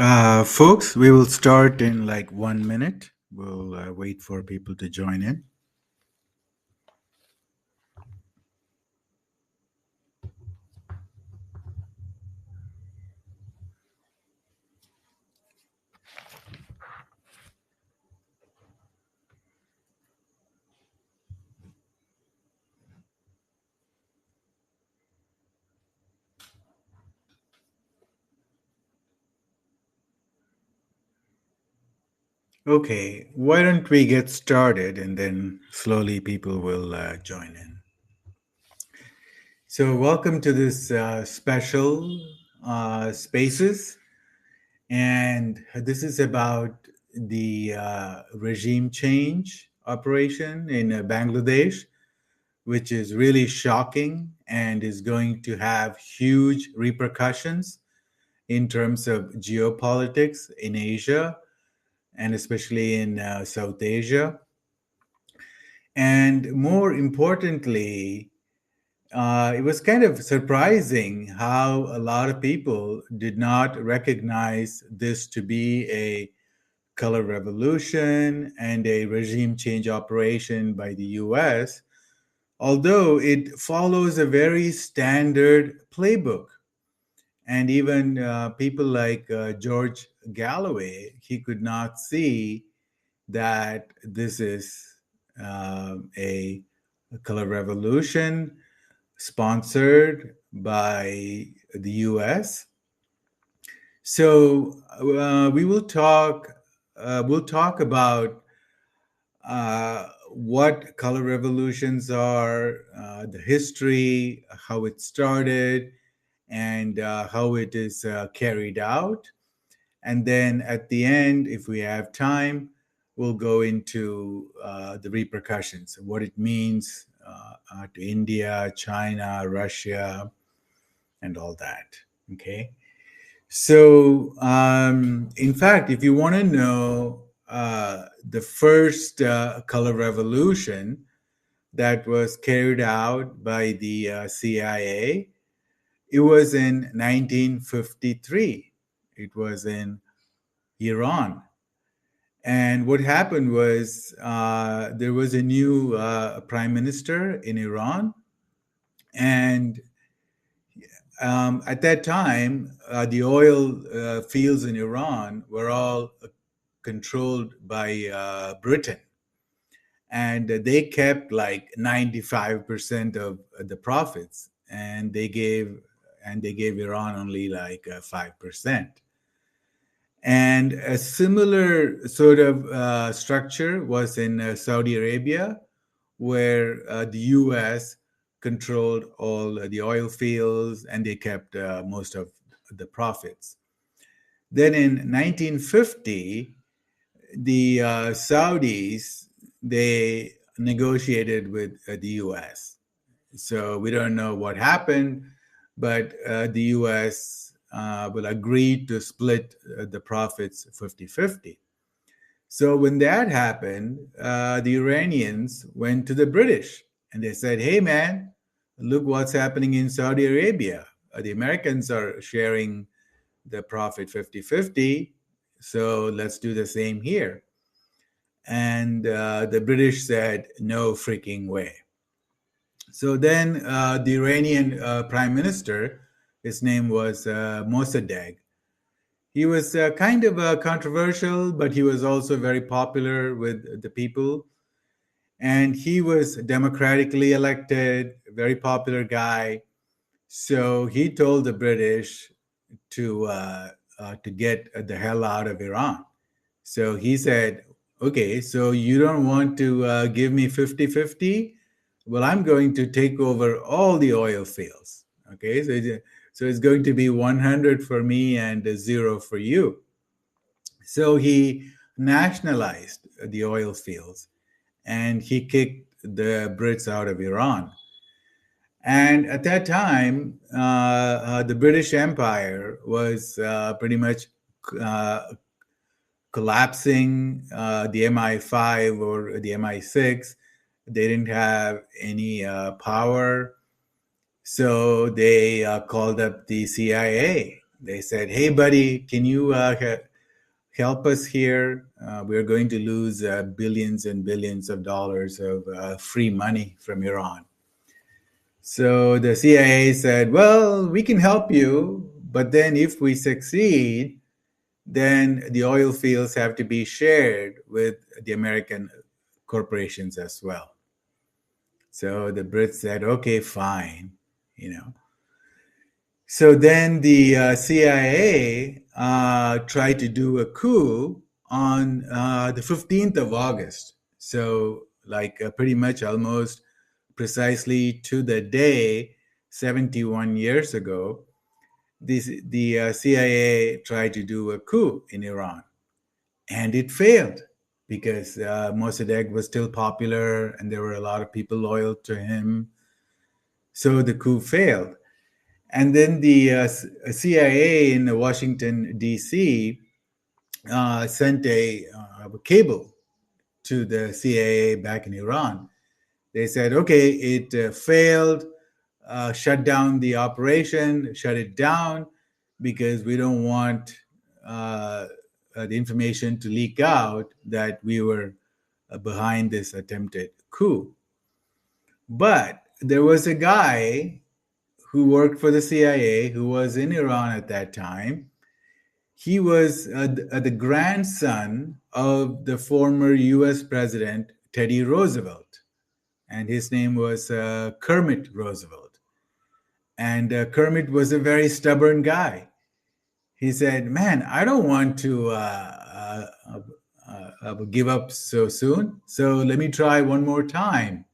Folks, we will start in like 1 minute. We'll wait for people to join in. Okay, why don't we get started and then slowly people will join in. So, welcome to this special Spaces, and this is about the regime change operation in Bangladesh, which is really shocking and is going to have huge repercussions in terms of geopolitics in Asia and especially in South Asia. And more importantly, it was kind of surprising how a lot of people did not recognize this to be a color revolution and a regime change operation by the US, although it follows a very standard playbook. And even people like George Galloway, he could not see that this is a color revolution sponsored by the US. So we will talk. We'll talk about what color revolutions are, the history, how it started, and how it is carried out. And then at the end, if we have time, we'll go into the repercussions, what it means to India, China, Russia, and all that. Okay. So, in fact, if you want to know the first color revolution that was carried out by the CIA, it was in 1953. It was in Iran. And what happened was there was a new prime minister in Iran. And at that time, the oil fields in Iran were all controlled by Britain. And they kept like 95% of the profits. And they gave Iran only like 5%. And a similar sort of structure was in Saudi Arabia, where the US controlled all the oil fields and they kept most of the profits. Then in 1950, the Saudis, they negotiated with the US. So we don't know what happened, but the US will agree to split the profits 50-50. So when that happened, the Iranians went to the British and they said, hey, man, look what's happening in Saudi Arabia. The Americans are sharing the profit 50-50. So let's do the same here. And the British said, no freaking way. So then the Iranian prime minister, his name was Mossadegh. He was kind of controversial, but he was also very popular with the people. And he was democratically elected, very popular guy. So he told the British to get the hell out of Iran. So he said, okay, so you don't want to give me 50-50? Well, I'm going to take over all the oil fields. Okay, so it's going to be 100 for me and 0 for you. So he nationalized the oil fields and he kicked the Brits out of Iran. And at that time, the British Empire was pretty much collapsing. The MI5 or the MI6, they didn't have any power. So they called up the CIA They said, "Hey, buddy, can you help us here? We're going to lose billions and billions of dollars of free money from Iran." So the CIA said, "Well, we can help you, but then if we succeed, then the oil fields have to be shared with the American corporations as well." So the Brits said, "Okay, fine," you know. So then the CIA tried to do a coup on the 15th of August. So, like pretty much almost precisely to the day, 71 years ago, the CIA tried to do a coup in Iran. And it failed because Mossadegh was still popular and there were a lot of people loyal to him. So the coup failed. And then the CIA in Washington, D.C., sent a cable to the CIA back in Iran. They said, okay, it failed, shut down the operation, shut it down, because we don't want the information to leak out that we were behind this attempted coup. But there was a guy who worked for the CIA who was in Iran at that time. He was the grandson of the former US President Teddy Roosevelt, and his name was Kermit Roosevelt. And Kermit was a very stubborn guy. He said, "Man, I don't want to give up so soon. So let me try one more time."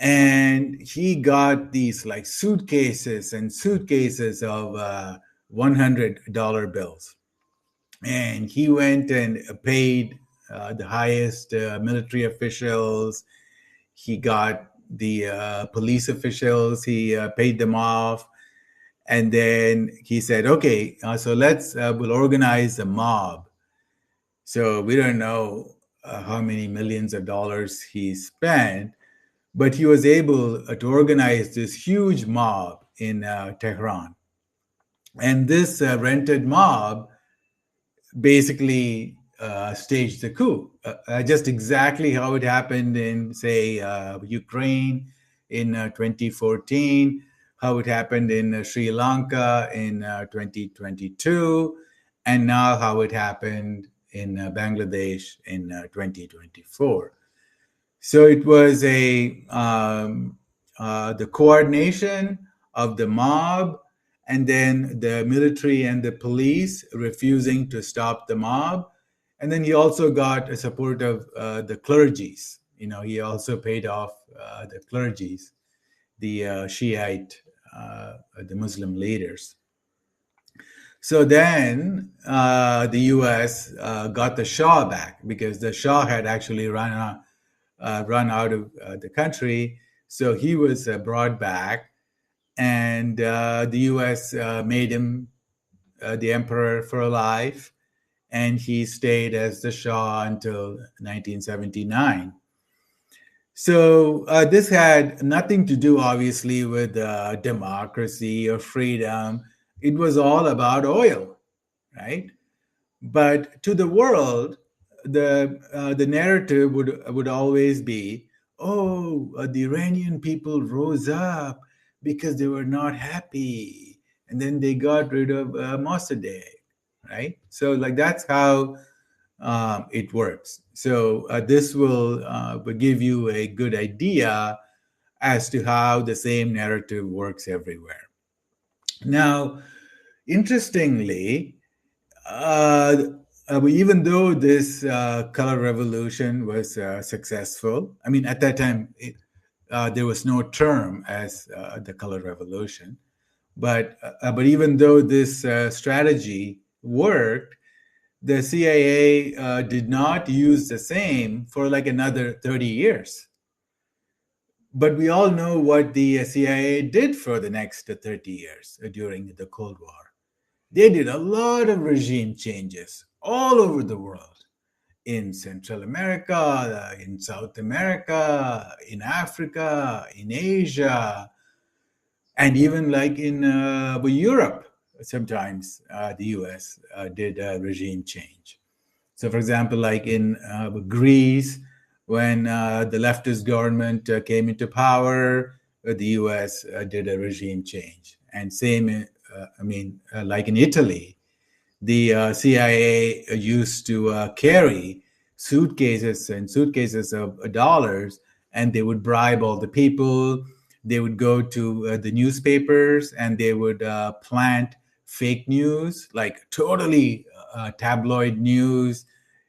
And he got these like suitcases and suitcases of $100 bills. And he went and paid the highest military officials. He got the police officials, he paid them off. And then he said, okay, so we'll organize a mob. So we don't know how many millions of dollars he spent, but he was able to organize this huge mob in Tehran. And this rented mob basically staged the coup, just exactly how it happened in, say, Ukraine in 2014, how it happened in Sri Lanka in 2022, and now how it happened in Bangladesh in 2024. So it was the coordination of the mob, and then the military and the police refusing to stop the mob. And then he also got a support of the clergies. He also paid off the clergies, the Shiite, the Muslim leaders. So then the U.S. Got the Shah back because the Shah had actually run out of the country. So he was brought back, and the U.S. Made him the emperor for life, and he stayed as the Shah until 1979. So this had nothing to do, obviously, with democracy or freedom. It was all about oil, right? But to the world, the narrative would always be, oh, the Iranian people rose up because they were not happy, and then they got rid of Mossadegh, right? So like that's how it works. So this will give you a good idea as to how the same narrative works everywhere. Now, interestingly, even though this color revolution was successful, I mean, at that time, there was no term as the color revolution. But even though this strategy worked, the CIA did not use the same for like another 30 years. But we all know what the CIA did for the next 30 years during the Cold War. They did a lot of regime changes all over the world, in Central America, in South America, in Africa, in Asia, and even like in Europe. sometimes the US did a regime change. So, for example, like in Greece, when the leftist government came into power, the US did a regime change. And same, like in Italy, the CIA used to carry suitcases and suitcases of dollars, and they would bribe all the people. They would go to the newspapers and they would plant fake news, like totally tabloid news,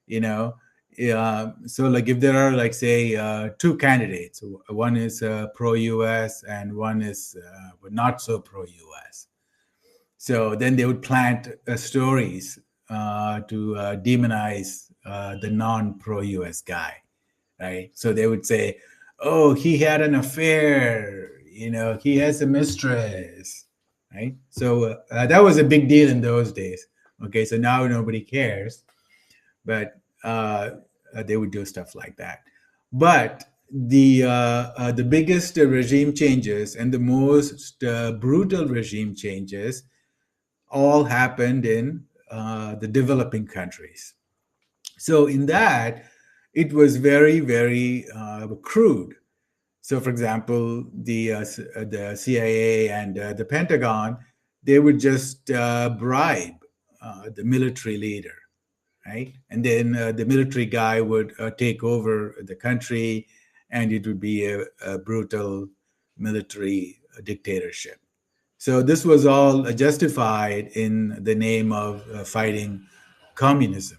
you know. So, like, if there are, like, say, two candidates, one is pro US and one is not so pro US. So then they would plant stories to demonize the non-pro US guy, right? So they would say, "Oh, he had an affair. He has a mistress." Right? So that was a big deal in those days. Okay, so now nobody cares, but they would do stuff like that. But the biggest regime changes and the most brutal regime changes all happened in the developing countries. So in that, it was very, very crude. So, for example, the CIA and the Pentagon, they would just bribe the military leader, right? And then the military guy would take over the country, and it would be a brutal military dictatorship. So this was all justified in the name of fighting communism.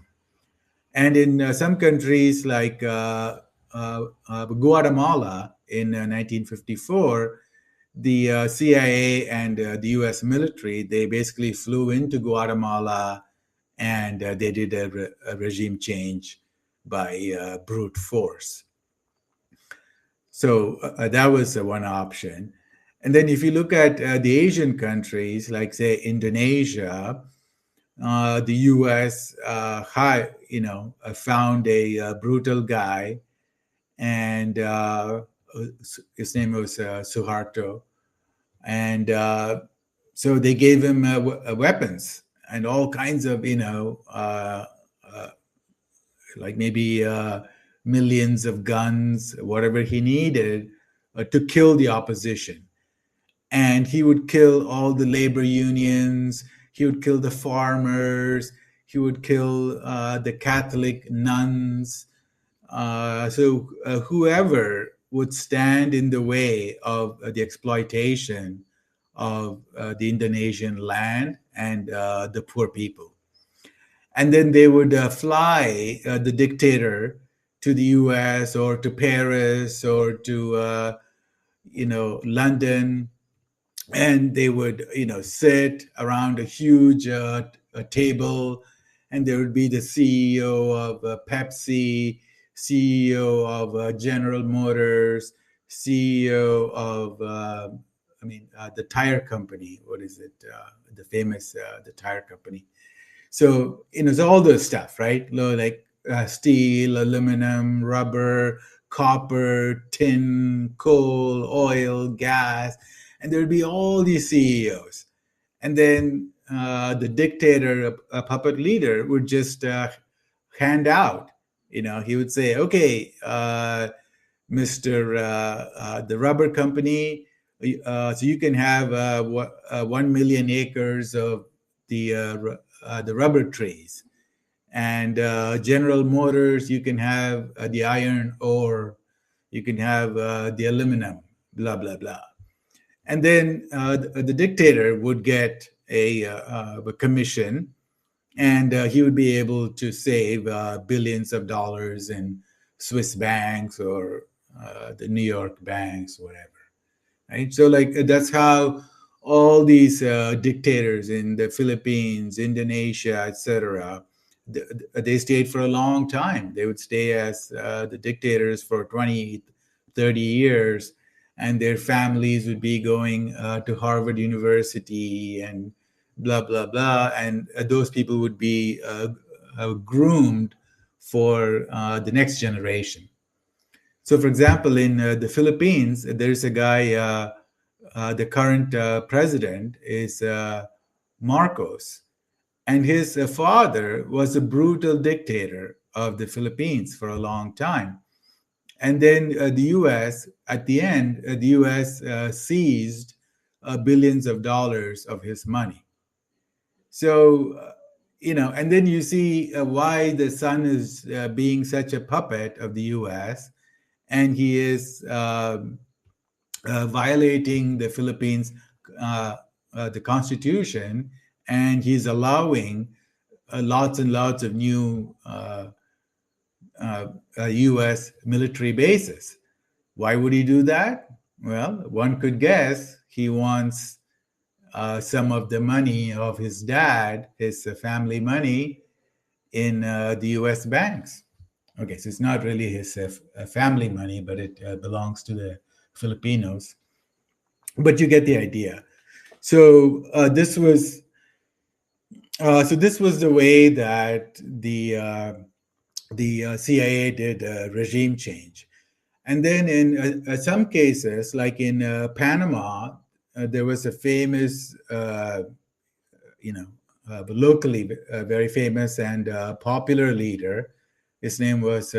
And in some countries like Guatemala in 1954, the CIA and the US military, they basically flew into Guatemala and they did a regime change by brute force. So that was one option. And then if you look at the Asian countries, like, say, Indonesia, the U.S. Found a brutal guy, and his name was Suharto, and so they gave him weapons and all kinds of, like maybe millions of guns, whatever he needed to kill the opposition. And he would kill all the labor unions. He would kill the farmers. He would kill the Catholic nuns. So whoever would stand in the way of the exploitation of the Indonesian land and the poor people. And then they would fly the dictator to the US or to Paris or to London, and they would sit around a huge a table, and there would be the CEO of Pepsi, CEO of General Motors, CEO of the tire company. What is it? The famous the tire company. So it's all the stuff, right? Like steel, aluminum, rubber, copper, tin, coal, oil, gas, and there would be all these CEOs. And then the dictator, a puppet leader, would just hand out. He would say, "Okay, Mister the rubber company, so you can have 1 million acres of the rubber trees, and General Motors, you can have the iron ore, you can have the aluminum, blah blah blah." And then the dictator would get a commission, and he would be able to save billions of dollars in Swiss banks or the New York banks, whatever. Right? So, like, that's how all these dictators in the Philippines, Indonesia, etc., they stayed for a long time. They would stay as the dictators for 20, 30 years, and their families would be going to Harvard University and blah, blah, blah. And those people would be groomed for the next generation. So, for example, in the Philippines, there's a guy, the current president is Marcos. And his father was a brutal dictator of the Philippines for a long time. And then the US, at the end, the US seized billions of dollars of his money. So, and then you see why the son is being such a puppet of the US, and he is violating the Philippines, the constitution, and he's allowing lots and lots of new US military bases. Why would he do that? Well, one could guess he wants some of the money of his dad, his family money, in the US banks. Okay, so it's not really his family money, but it belongs to the Filipinos. But you get the idea. So this was the way that the CIA did regime change. And then in some cases, like in Panama, there was a famous, locally very famous and popular leader. His name was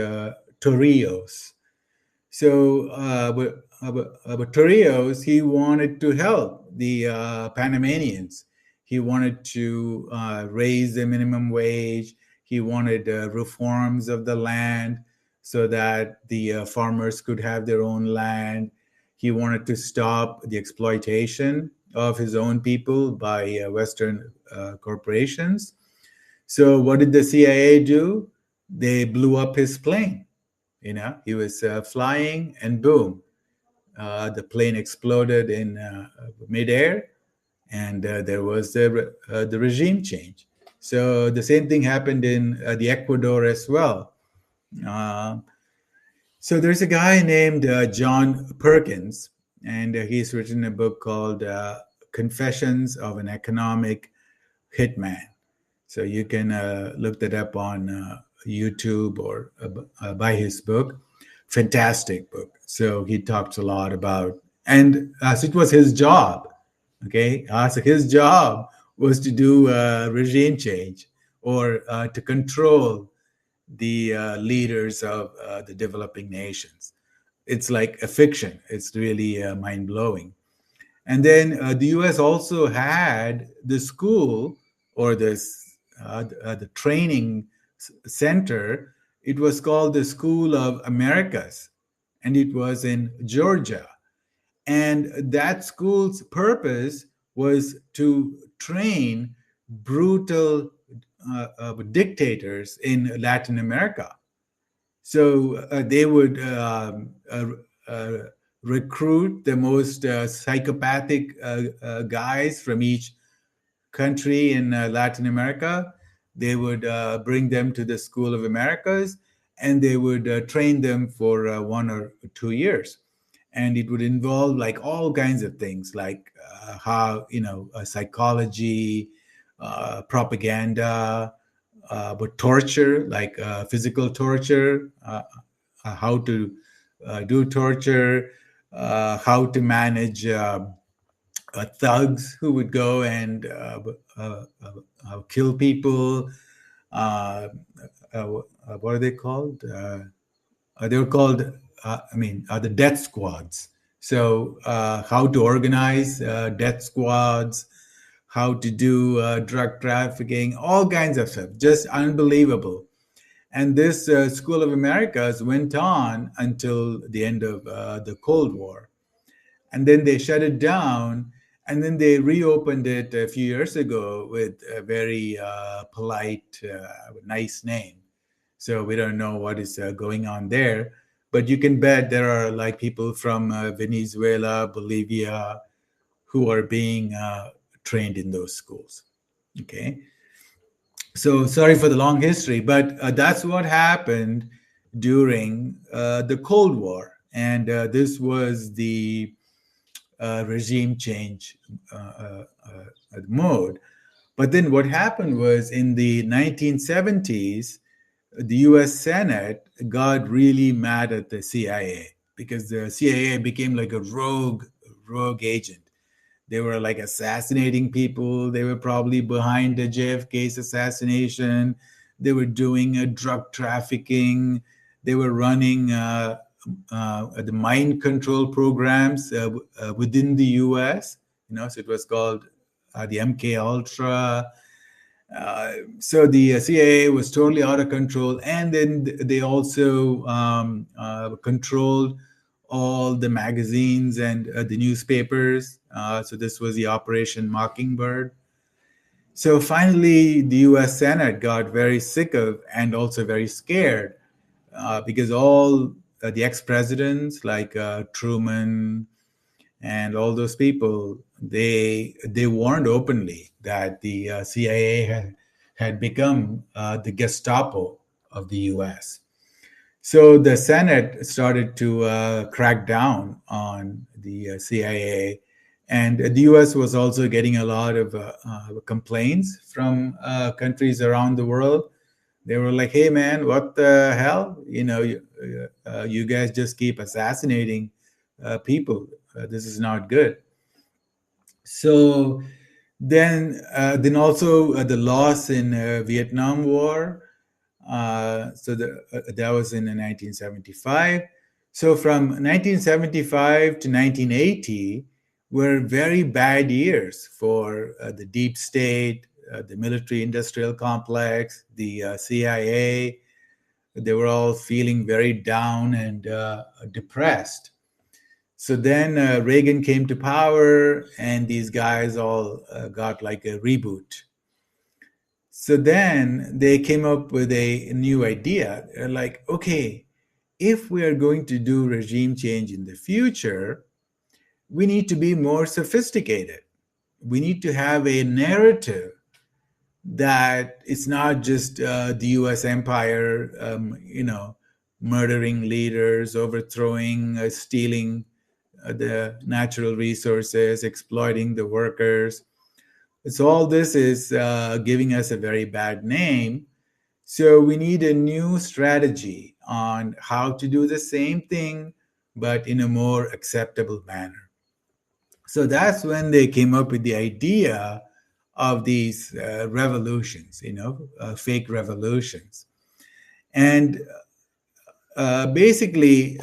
Torrijos. So, but Torrijos, he wanted to help the Panamanians. He wanted to raise the minimum wage. He wanted reforms of the land so that the farmers could have their own land. He wanted to stop the exploitation of his own people by Western corporations. So what did the CIA do? They blew up his plane. He was flying, and boom, the plane exploded in midair, and there was the regime change. So the same thing happened in the Ecuador as well. So there's a guy named John Perkins, and he's written a book called Confessions of an Economic Hitman. So you can look that up on YouTube or buy his book. Fantastic book. So he talks a lot about, and so it was his job. Okay, so his job was to do regime change or to control the leaders of the developing nations. It's like a fiction. It's really mind blowing. And then the U.S. also had the school or the training center. It was called the School of Americas, and it was in Georgia. And that school's purpose was to train brutal dictators in Latin America. So they would recruit the most psychopathic guys from each country in Latin America. They would bring them to the School of Americas, and they would train them for 1 or 2 years. And it would involve like all kinds of things, like how psychology, propaganda, but torture, like physical torture, how to do torture, how to manage thugs who would go and kill people. What are they called? They were called, the death squads. So how to organize death squads, how to do drug trafficking, all kinds of stuff, just unbelievable. And this School of Americas went on until the end of the Cold War. And then they shut it down, and then they reopened it a few years ago with a very polite, nice name. So we don't know what is going on there. But you can bet there are like people from Venezuela, Bolivia, who are being trained in those schools. Okay. So sorry for the long history, but that's what happened during the Cold War. And this was the regime change mode. But then what happened was in the 1970s, the US Senate got really mad at the CIA because the CIA became like a rogue agent. They were like assassinating people. They were probably behind the JFK's assassination. They were doing drug trafficking. They were running the mind control programs within the U.S. So it was called the MK Ultra. So the CIA was totally out of control, and then they also controlled all the magazines and the newspapers. So this was the Operation Mockingbird. So finally, the U.S. Senate got very sick of and also very scared because all the ex-presidents like Truman and all those people, they warned openly that the CIA had become the Gestapo of the U.S. So the Senate started to crack down on the CIA, and the U.S. was also getting a lot of complaints from countries around the world. They were like, "Hey, man, what the hell? You guys just keep assassinating people. This is not good." So then also the loss in Vietnam War. That was in 1975. So from 1975 to 1980 were very bad years for the deep state, the military-industrial complex, the CIA. They were all feeling very down and depressed. So then Reagan came to power, and these guys all got like a reboot. So then they came up with a new idea. They're like, okay, if we are going to do regime change in the future, we need to be more sophisticated. We need to have a narrative that it's not just the US empire, murdering leaders, overthrowing, stealing the natural resources, exploiting the workers. So all this is giving us a very bad name. So we need a new strategy on how to do the same thing, but in a more acceptable manner. So that's when they came up with the idea of these revolutions, fake revolutions. And basically,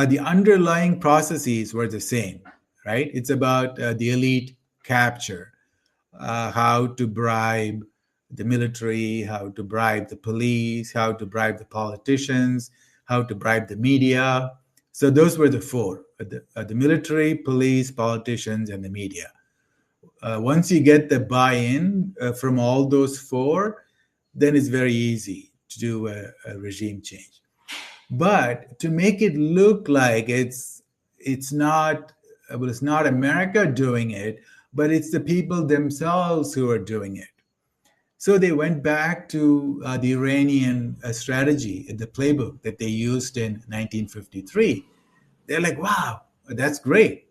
the underlying processes were the same, right? It's about the elite capture, how to bribe the military, how to bribe the police, how to bribe the politicians, how to bribe the media. So those were the four, the military, police, politicians, and the media. Once you get the buy-in from all those four, then it's very easy to do a regime change. But to make it look like it's not America doing it, but it's the people themselves who are doing it. So they went back to the Iranian strategy, the playbook that they used in 1953. They're like, wow, that's great.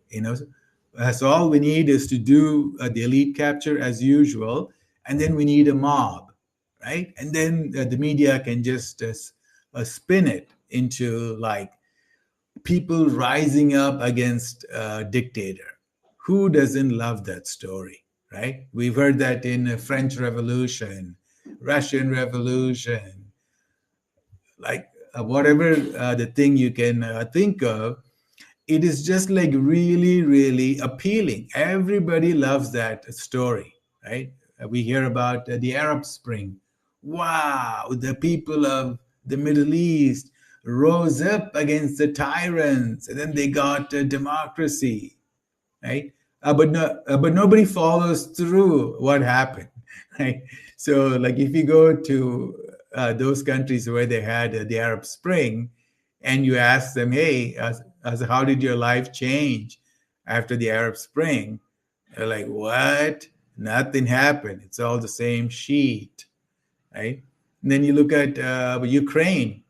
So all we need is to do the elite capture as usual, and then we need a mob, right? And then the media can just spin it into like people rising up against a dictator. Who doesn't love that story, right? We've heard that in the French Revolution, Russian Revolution, like whatever the thing you can think of. It is just like really, really appealing. Everybody loves that story, right? We hear about the Arab Spring. Wow, the people of the Middle East rose up against the tyrants, and then they got democracy, right? But nobody follows through what happened, right? So, like if you go to those countries where they had the Arab Spring, and you ask them, "Hey, how did your life change after the Arab Spring?" They're like, "What? Nothing happened. It's all the same sheet," right? And then you look at Ukraine.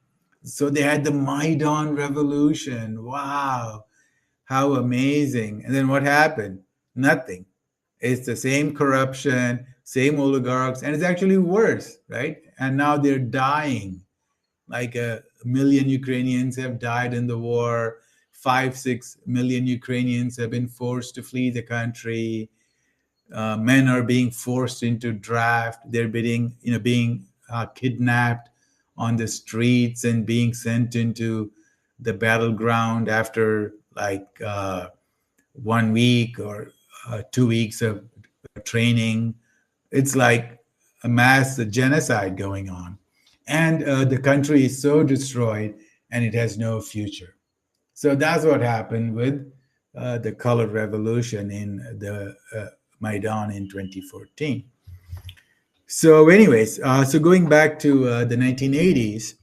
So they had the Maidan Revolution. Wow, how amazing! And then what happened? Nothing. It's the same corruption, same oligarchs, and it's actually worse, right? And now they're dying. Like 1 million Ukrainians have died in the war. 5-6 million Ukrainians have been forced to flee the country. Men are being forced into draft. They're being kidnapped on the streets and being sent into the battleground after like 1 week or 2 weeks of training. It's like a mass genocide going on. And the country is so destroyed and it has no future. So that's what happened with the color revolution in the Maidan in 2014. So anyways, so going back to the 1980s,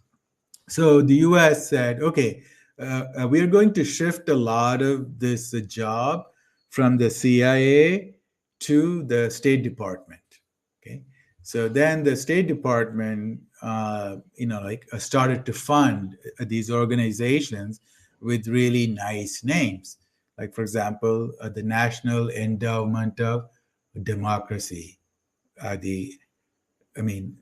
so the US said, okay, we are going to shift a lot of this job from the CIA to the State Department. Okay, so then the State Department, started to fund these organizations with really nice names, like for example, the National Endowment of Democracy, the I mean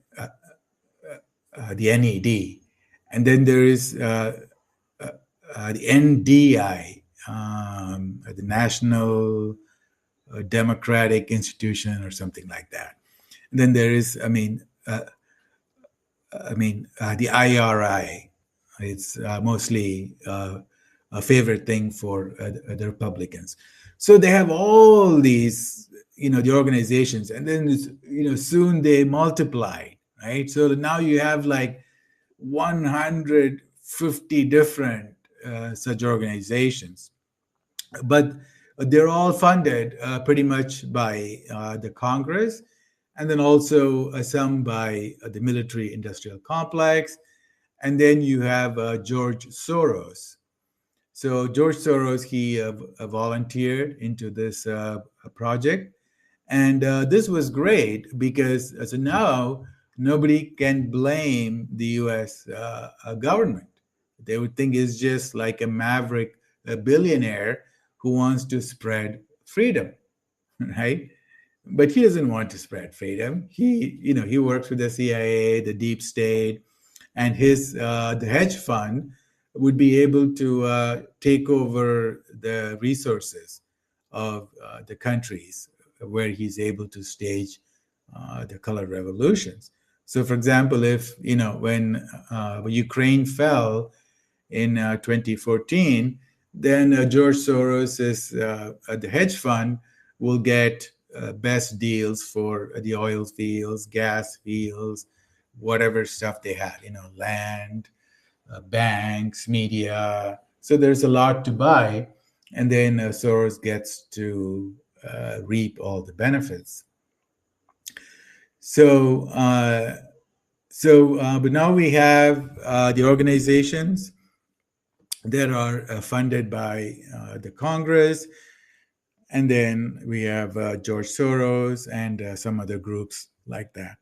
the NED, and then there is the NDI, the National Democratic Institution, or something like that. And then there is, the IRI. It's mostly a favorite thing for the Republicans. So they have all these, the organizations, and then soon they multiply, right? So now you have like 150 different such organizations, but they're all funded pretty much by the Congress, and then also some by the military-industrial complex, and then you have George Soros. So George Soros, he volunteered into this project, and this was great because so now nobody can blame the U.S. Government. They would think it's just like a maverick, a billionaire who wants to spread freedom, right? But he doesn't want to spread freedom. He works with the CIA, the deep state, and the hedge fund would be able to take over the resources of the countries where he's able to stage the color revolutions. So, for example, if when Ukraine fell in 2014, then George Soros is the hedge fund will get best deals for the oil fields, gas fields, whatever stuff they had, land, banks, media. So there's a lot to buy, and then Soros gets to reap all the benefits. So, but now we have the organizations that are funded by the Congress, and then we have George Soros and some other groups like that.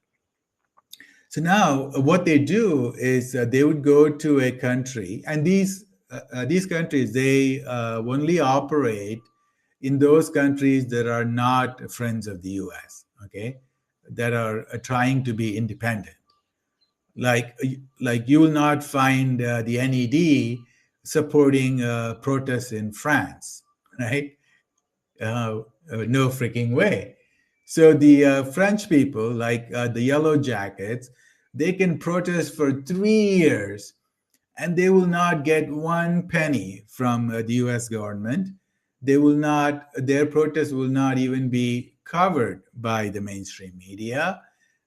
So now what they do is they would go to a country, and these countries, they only operate in those countries that are not friends of the US, okay, that are trying to be independent. Like you will not find the NED supporting protests in France, right? No freaking way. So the French people, like the Yellow Jackets, they can protest for 3 years and they will not get 1 penny from the US government. Their protests will not even be covered by the mainstream media.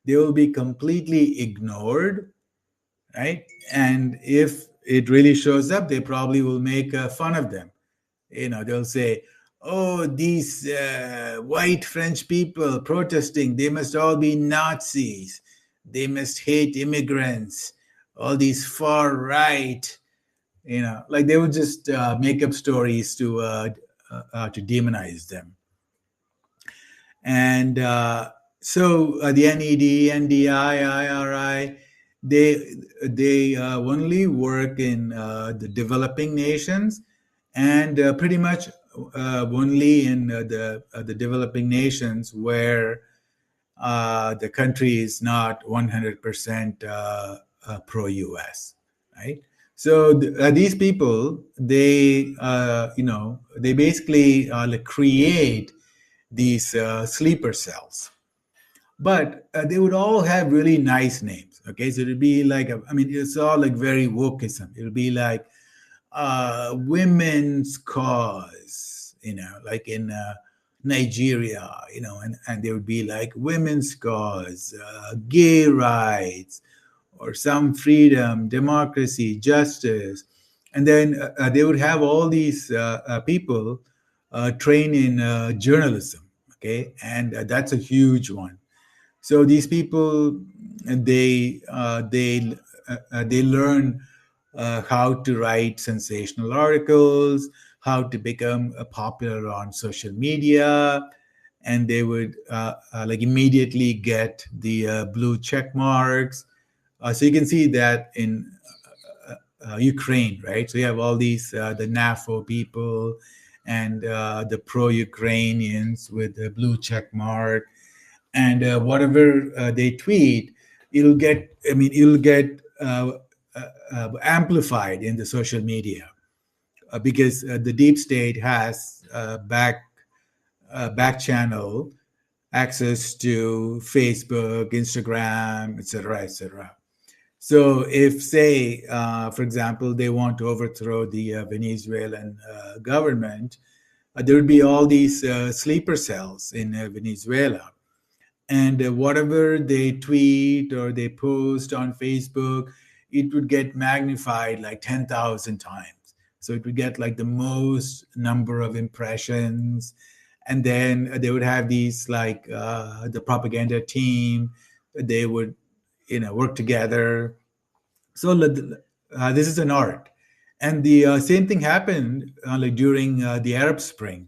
They will be completely ignored, right? And if it really shows up, they probably will make fun of them. They'll say, oh, these white French people protesting, they must all be Nazis. They must hate immigrants, all these far right, like they would just make up stories to demonize them. And so the NED, NDI, IRI, they only work in the developing nations, and pretty much only in the developing nations where the country is not 100% pro-US, right? So these people, they they basically like create these sleeper cells, but they would all have really nice names. Okay, so it'd be like I mean, it's all like very wokeism. It'll be like women's cause, like in Nigeria, and there would be like women's cause, gay rights, or some freedom, democracy, justice. And then they would have all these people train in journalism, okay? And that's a huge one. So these people, they learn how to write sensational articles, how to become popular on social media, and they would like immediately get the blue check marks. So you can see that in Ukraine, right? So you have all these the NAFO people and the pro-Ukrainians with the blue check mark, and whatever they tweet, it'll get amplified in the social media because the deep state has back channel access to Facebook, Instagram, etc., etc. So if, say, for example, they want to overthrow the Venezuelan government, there would be all these sleeper cells in Venezuela, and whatever they tweet or they post on Facebook, it would get magnified like 10,000 times. So it would get like the most number of impressions. And then they would have these like the propaganda team, they would work together. So this is an art. And the same thing happened like during the Arab Spring.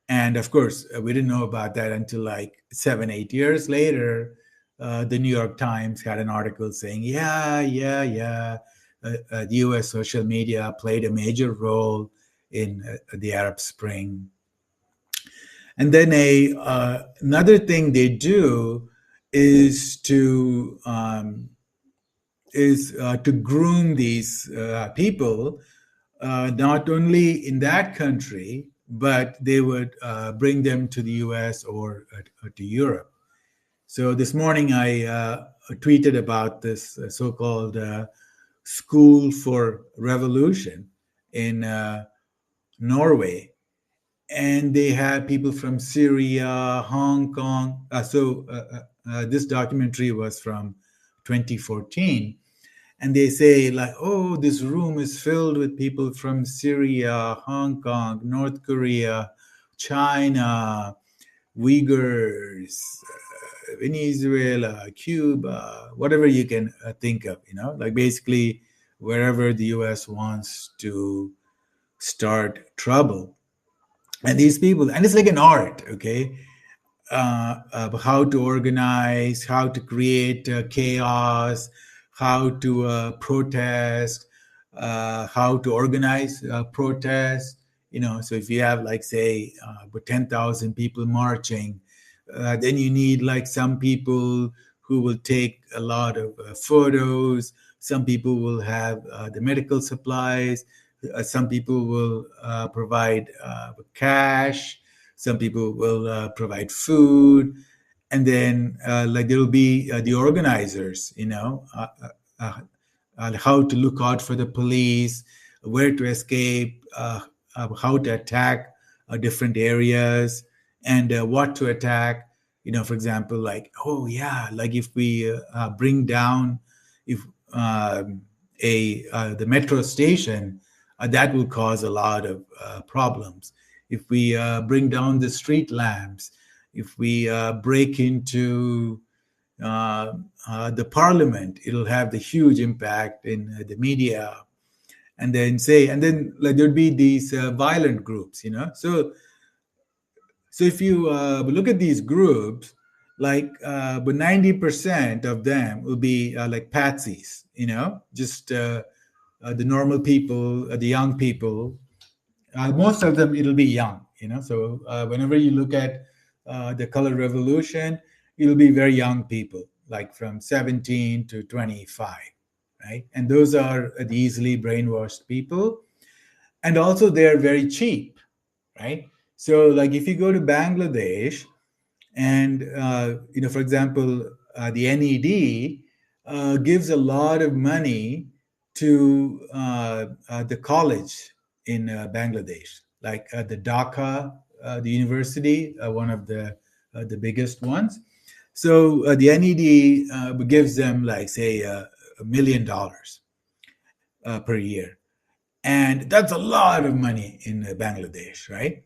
And of course, we didn't know about that until like 7, 8 years later. The New York Times had an article saying, yeah, the US social media played a major role in the Arab Spring. And then another thing they do is to groom these people, not only in that country, but they would bring them to the US or to Europe. So this morning I tweeted about this so-called School for Revolution in Norway. And they had people from Syria, Hong Kong. This documentary was from 2014, and they say like, oh, this room is filled with people from Syria, Hong Kong, North Korea, China, Uyghurs, Venezuela, Cuba, whatever you can think of, like basically wherever the US wants to start trouble. And these people, and it's like an art, okay, how to organize, how to create chaos, how to protest, how to organize protests. So if you have like say 10,000 people marching, then you need like some people who will take a lot of photos. Some people will have the medical supplies. Some people will provide cash. Some people will provide food, and then like there will be the organizers, how to look out for the police, where to escape, how to attack different areas, and what to attack. For example, like, oh yeah, like if we bring down if the metro station, that will cause a lot of problems. If we bring down the street lamps, if we break into the parliament, it'll have the huge impact in the media. And then like there'd be these violent groups, so if you look at these groups, like but 90% of them will be like patsies, just the normal people, the young people. Most of them it'll be young, so whenever you look at the color revolution, it'll be very young people, like from 17 to 25, right? And those are the easily brainwashed people. And also, they're very cheap, right? So, like if you go to Bangladesh, and for example, the NED gives a lot of money to the college in Bangladesh, like the Dhaka, the university, one of the biggest ones. So the NED gives them, like, say, $1 million per year, and that's a lot of money in Bangladesh, right?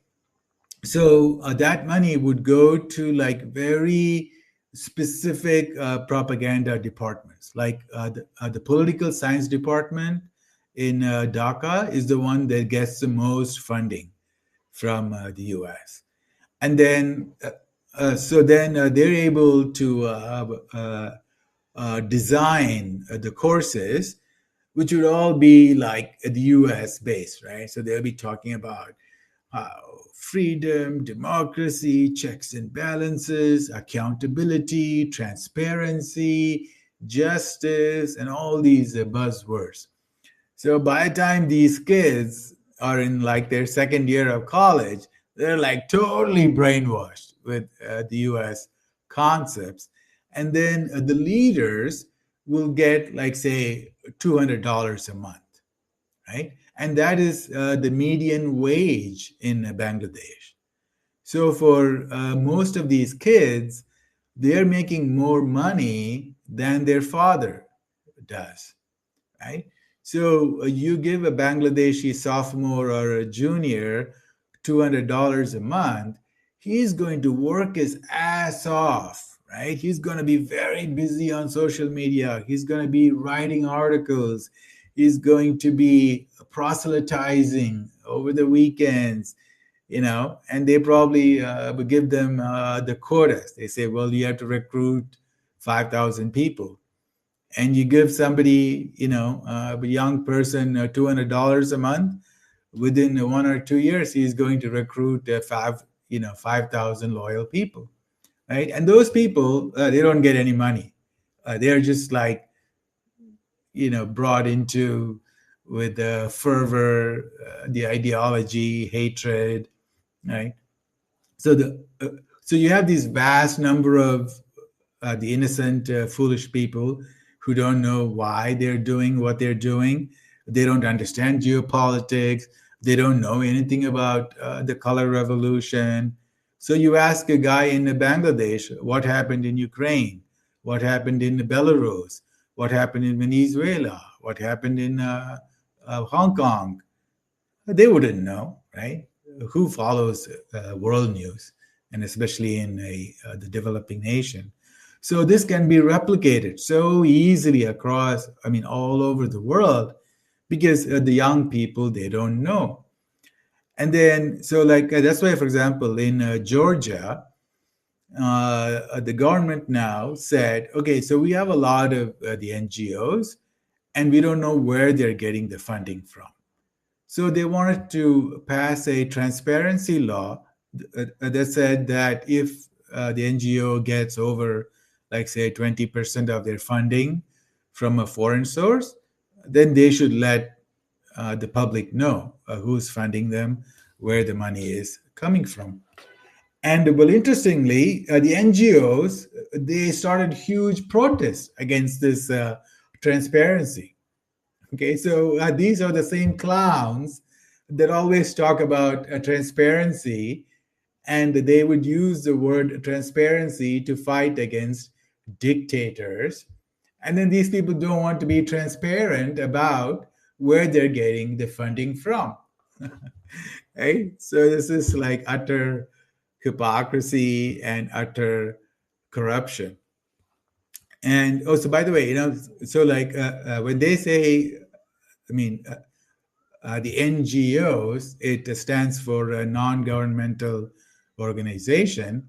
So that money would go to like very specific propaganda departments, like the political science department in Dhaka is the one that gets the most funding from the US. And then they're able to design the courses, which would all be like the US based, right? So they'll be talking about uh, freedom, democracy, checks and balances, accountability, transparency, justice, and all these buzzwords. So by the time these kids are in like their second year of college, they're like totally brainwashed with the US concepts. And then the leaders will get, like, say, $200 a month, right? And that is the median wage in Bangladesh. So for most of these kids, they're making more money than their father does, right? So you give a Bangladeshi sophomore or a junior $200 a month, he's going to work his ass off, right? He's going to be very busy on social media. He's going to be writing articles. He's going to be proselytizing over the weekends, and they probably would give them the quotas. They say, well, you have to recruit 5,000 people, and you give somebody, a young person, $200 a month. Within 1 or 2 years, he's going to recruit 5,000 loyal people, right? And those people, they don't get any money. They're just like, brought into with the fervor, the ideology, hatred, right? So so you have this vast number of the innocent, foolish people who don't know why they're doing what they're doing. They don't understand geopolitics. They don't know anything about the color revolution. So you ask a guy in Bangladesh what happened in Ukraine, what happened in Belarus, what happened in Venezuela, what happened in Hong Kong. They wouldn't know, right? Who follows world news, and especially in the developing nation? So this can be replicated so easily across, all over the world, because the young people, they don't know. And then, so like that's why, for example, in Georgia, the government now said, okay, so we have a lot of the NGOs, and we don't know where they're getting the funding from. So they wanted to pass a transparency law that said that if the NGO gets over, like, say, 20% of their funding from a foreign source, then they should let the public know who's funding them, where the money is coming from. And well, interestingly, the NGOs, they started huge protests against this transparency. Okay, so these are the same clowns that always talk about transparency, and they would use the word transparency to fight against dictators. And then these people don't want to be transparent about where they're getting the funding from. Right? So this is like utter hypocrisy and utter corruption. And also, by the way, so like when they say, I mean, the NGOs, it stands for a non-governmental organization.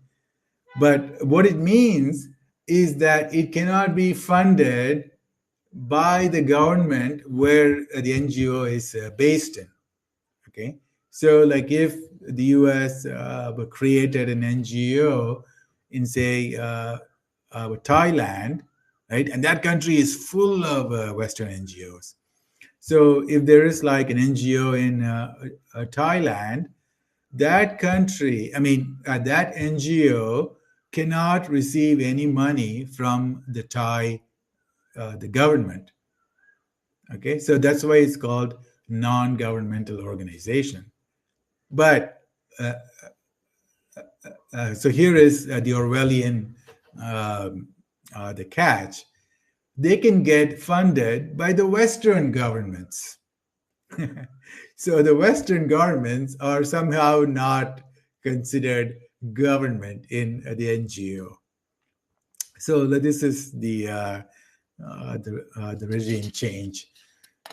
But what it means is that it cannot be funded by the government where the NGO is based in. Okay, so like if the US created an NGO in, say, Thailand, right? And that country is full of Western NGOs. So if there is like an NGO in Thailand, that country, I mean, that NGO cannot receive any money from the Thai, the government. Okay, so that's why it's called non-governmental organization. But so here is the Orwellian the catch. They can get funded by the Western governments. So the Western governments are somehow not considered government in the NGO. So this is the regime change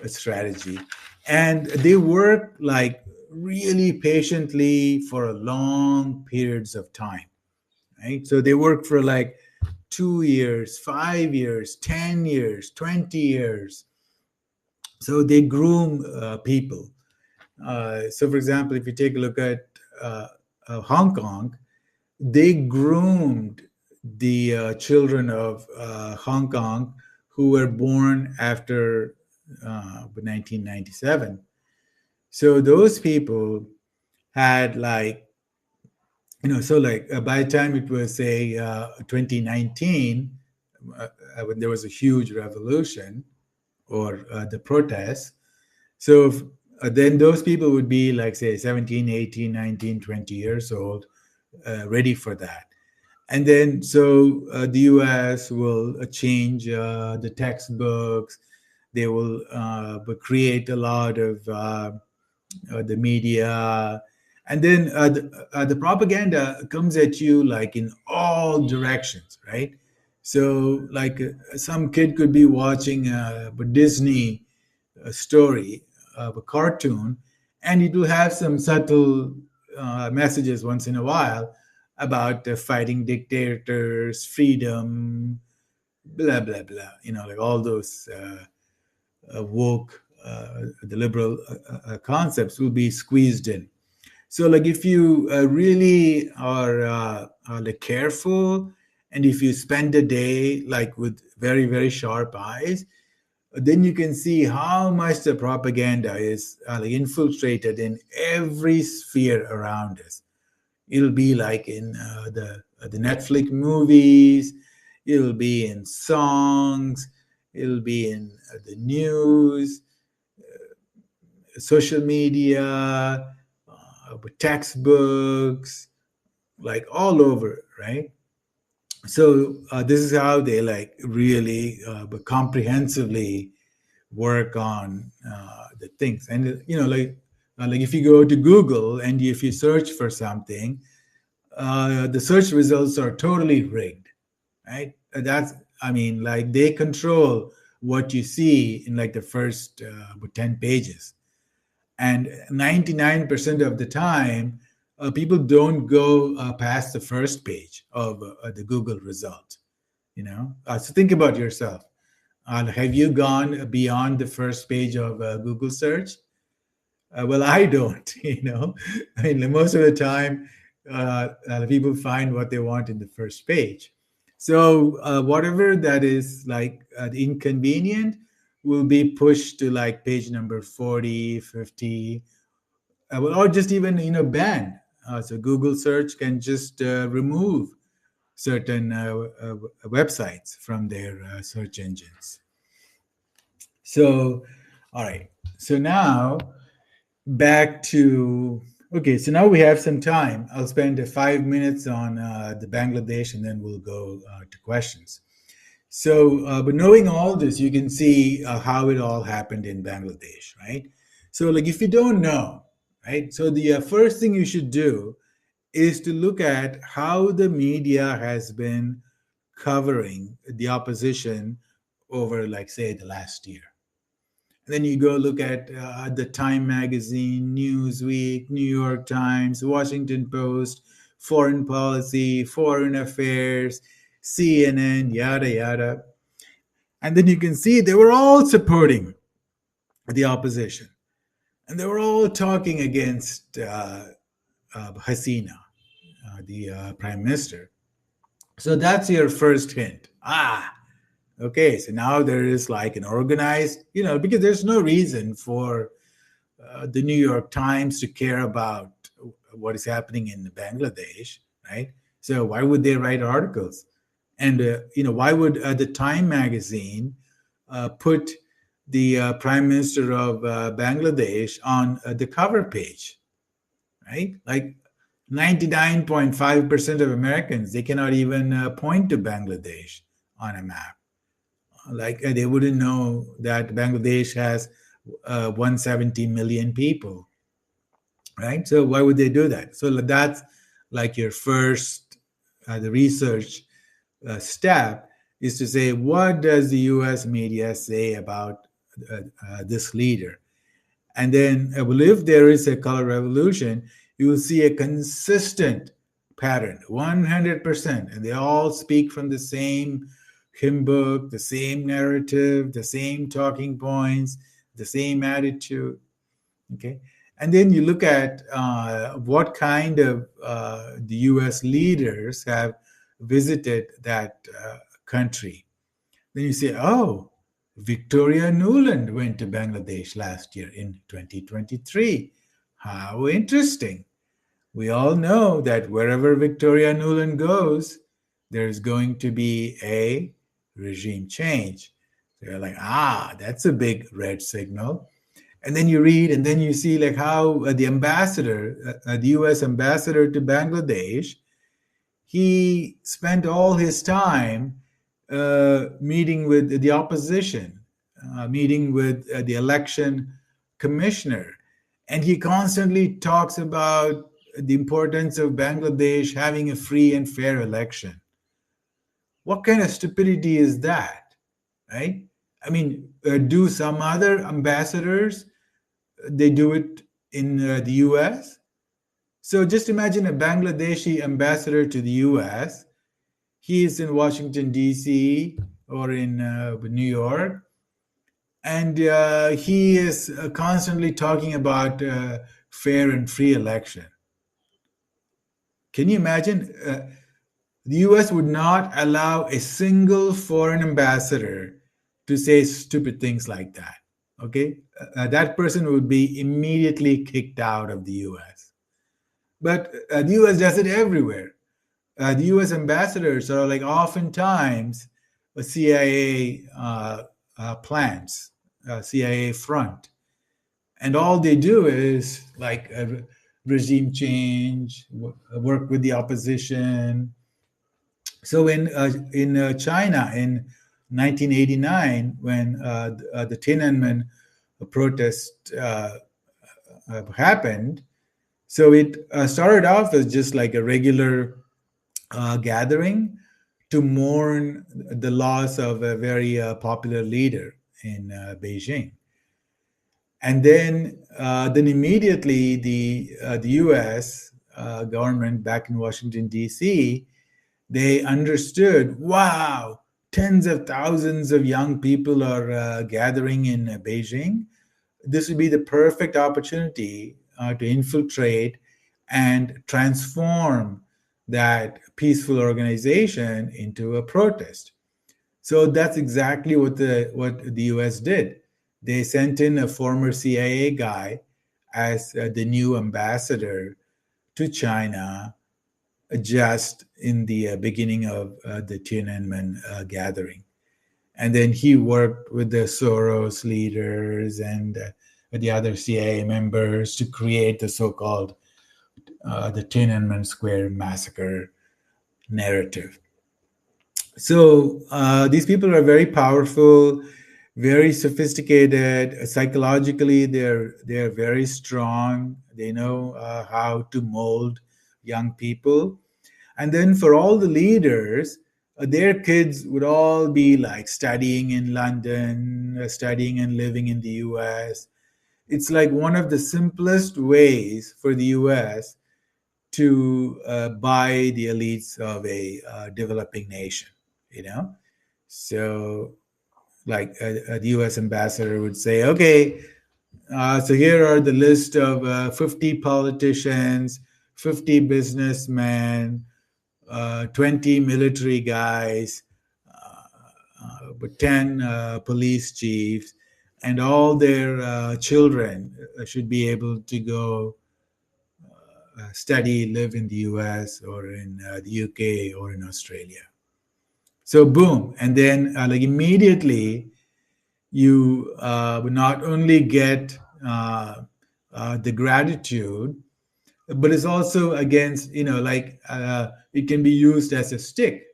strategy, and they work like really patiently for long periods of time, right? So they work for like 2 years, 5 years, 10 years, 20 years. So they groom people. So, for example, if you take a look at Hong Kong, they groomed the children of Hong Kong who were born after 1997. So those people had like, so like by the time it was say 2019, when there was a huge revolution or the protests, so then those people would be like say 17, 18, 19, 20 years old, ready for that. And then so the US will change the textbooks. They will create a lot of the media, and then the propaganda comes at you like in all directions, right? So like some kid could be watching a Disney story of a cartoon, and it will have some subtle messages once in a while about fighting dictators, freedom, blah blah blah. Like all those woke, the liberal concepts will be squeezed in. So, like, if you really are like careful, and if you spend a day like with very very sharp eyes, then you can see how much the propaganda is like infiltrated in every sphere around us. It'll be like in the Netflix movies, it'll be in songs, it'll be in the news, social media, textbooks, like all over, right? So this is how they like really comprehensively work on the things. And like if you go to Google and if you search for something, the search results are totally rigged, right? That's, I mean, like they control what you see in like the first 10 pages. And 99% of the time, people don't go past the first page of the Google result. So think about yourself. Have you gone beyond the first page of Google search? Well, I don't. I mean, most of the time, people find what they want in the first page. So whatever that is like inconvenient will be pushed to like page number 40, 50, or just even banned. So Google search can just remove certain websites from their search engines. So, all right. So now back to, okay, so now we have some time. I'll spend 5 minutes on the Bangladesh, and then we'll go to questions. So, but knowing all this, you can see how it all happened in Bangladesh, right? So, like, if you don't know, right? So, the first thing you should do is to look at how the media has been covering the opposition over, like, say, the last year. And then you go look at the Time Magazine, Newsweek, New York Times, Washington Post, Foreign Policy, Foreign Affairs, CNN, yada, yada. And then you can see they were all supporting the opposition. And they were all talking against Hasina, the prime minister. So that's your first hint. Okay, so now there is like an organized, because there's no reason for the New York Times to care about what is happening in Bangladesh, right? So why would they write articles? And why would the Time magazine put the Prime Minister of Bangladesh on the cover page, right? Like 99.5% of Americans, they cannot even point to Bangladesh on a map. Like they wouldn't know that Bangladesh has 170 million people, right? So why would they do that? So that's like your first, the research step is to say, what does the U.S. media say about this leader? And then, well, if there is a color revolution, you will see a consistent pattern, 100%, and they all speak from the same hymn book, the same narrative, the same talking points, the same attitude. Okay, and then you look at what kind of the U.S. leaders have visited that country. Then you say, oh, Victoria Nuland went to Bangladesh last year in 2023. How interesting. We all know that wherever Victoria Nuland goes, there's going to be a regime change. So you're like, that's a big red signal. And then you read, and then you see like how the ambassador, the U.S. ambassador to Bangladesh, he spent all his time meeting with the opposition, meeting with the election commissioner. And he constantly talks about the importance of Bangladesh having a free and fair election. What kind of stupidity is that, right? I mean, do some other ambassadors, they do it in the US? So just imagine a Bangladeshi ambassador to the US. He is in Washington, D.C. or in New York, and he is constantly talking about fair and free election. Can you imagine? The US would not allow a single foreign ambassador to say stupid things like that. Okay? That person would be immediately kicked out of the US. But the US does it everywhere. The U.S. ambassadors are like oftentimes a CIA plants, CIA front, and all they do is like a regime change, work with the opposition. So in China in 1989, when the Tiananmen protest happened, so it started off as just like a regular gathering to mourn the loss of a very popular leader in Beijing. And then immediately the U.S. Government back in Washington D.C. they understood, wow, tens of thousands of young people are gathering in Beijing. This would be the perfect opportunity to infiltrate and transform that peaceful organization into a protest. So that's exactly what the US did. They sent in a former CIA guy as the new ambassador to China just in the beginning of the Tiananmen gathering. And then he worked with the Soros leaders and the other CIA members to create the so-called the Tiananmen Square massacre narrative. So these people are very powerful, very sophisticated. Psychologically, they're very strong. They know how to mold young people. And then for all the leaders, their kids would all be like studying in London, studying and living in the US. It's like one of the simplest ways for the US to buy the elites of a developing nation, you know? So, like the US ambassador would say, okay, so here are the list of 50 politicians, 50 businessmen, 20 military guys, 10 police chiefs, and all their children should be able to go study, live in the US or in the UK or in Australia. So, boom. And then, like, immediately, you would not only get the gratitude, but it's also against, like, it can be used as a stick.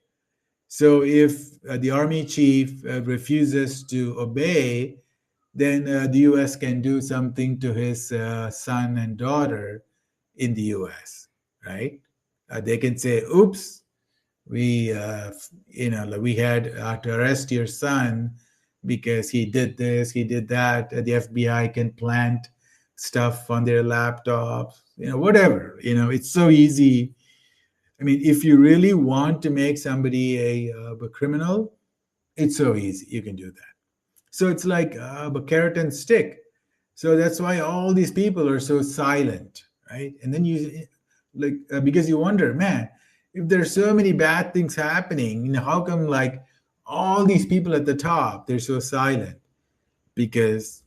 So if the army chief refuses to obey, then the US can do something to his son and daughter in the US, right? They can say, oops, we, like, we had to arrest your son because he did this, he did that. The FBI can plant stuff on their laptops, whatever. It's so easy. I mean, if you really want to make somebody a criminal, it's so easy. You can do that. So it's like a carrot and stick. So that's why all these people are so silent, right? And then you, like, because you wonder, man, if there's so many bad things happening, how come, like, all these people at the top, they're so silent? Because,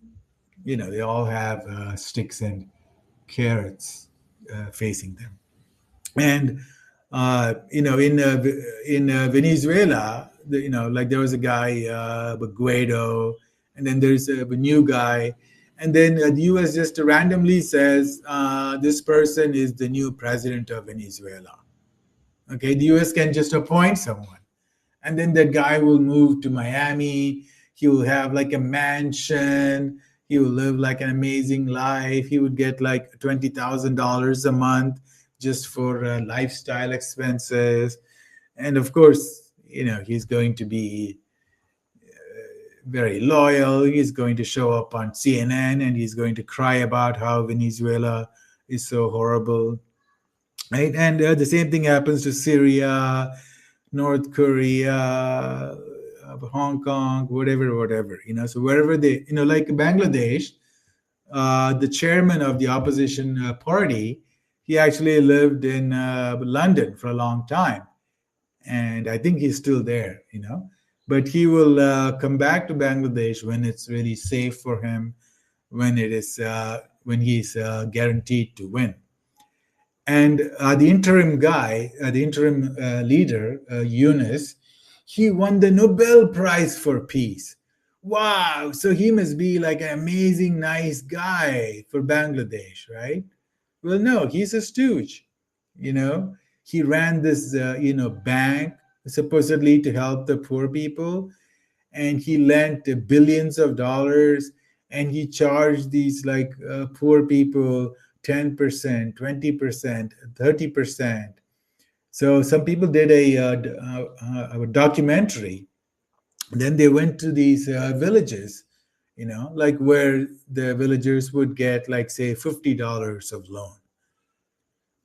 they all have sticks and carrots facing them. And in Venezuela, like, there was a guy, Guaido, and then there's a new guy, and then the U.S. just randomly says this person is the new president of Venezuela. Okay, the U.S. can just appoint someone, and then that guy will move to Miami. He will have like a mansion. He will live like an amazing life. He would get like $20,000 a month just for lifestyle expenses. And of course, he's going to be very loyal. He's going to show up on CNN and he's going to cry about how Venezuela is so horrible. Right? And the same thing happens to Syria, North Korea, Hong Kong, whatever. So wherever they, like Bangladesh, the chairman of the opposition party, he actually lived in London for a long time, and I think he's still there. But he will come back to Bangladesh when it's really safe for him, when he's guaranteed to win. And the interim guy, the interim leader, Yunus, he won the Nobel Prize for Peace. Wow! So he must be like an amazing, nice guy for Bangladesh, right? Well, no, he's a stooge. He ran this, bank supposedly to help the poor people, and he lent billions of dollars, and he charged these like poor people 10%, 20%, 30%. So some people did a documentary. Then they went to these villages, like where the villagers would get, like, say, $50 of loan.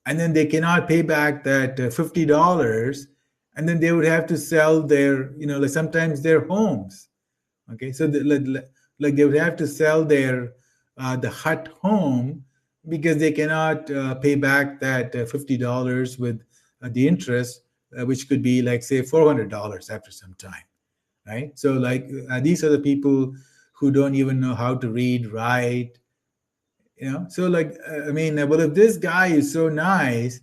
And then they cannot pay back that $50. And then they would have to sell their, like, sometimes their homes. Okay. So like they would have to sell their, the hut home, because they cannot pay back that $50 with the interest, which could be, like, say, $400 after some time, right? So, like, these are the people who don't even know how to read, write, So, like, I mean, well, if this guy is so nice,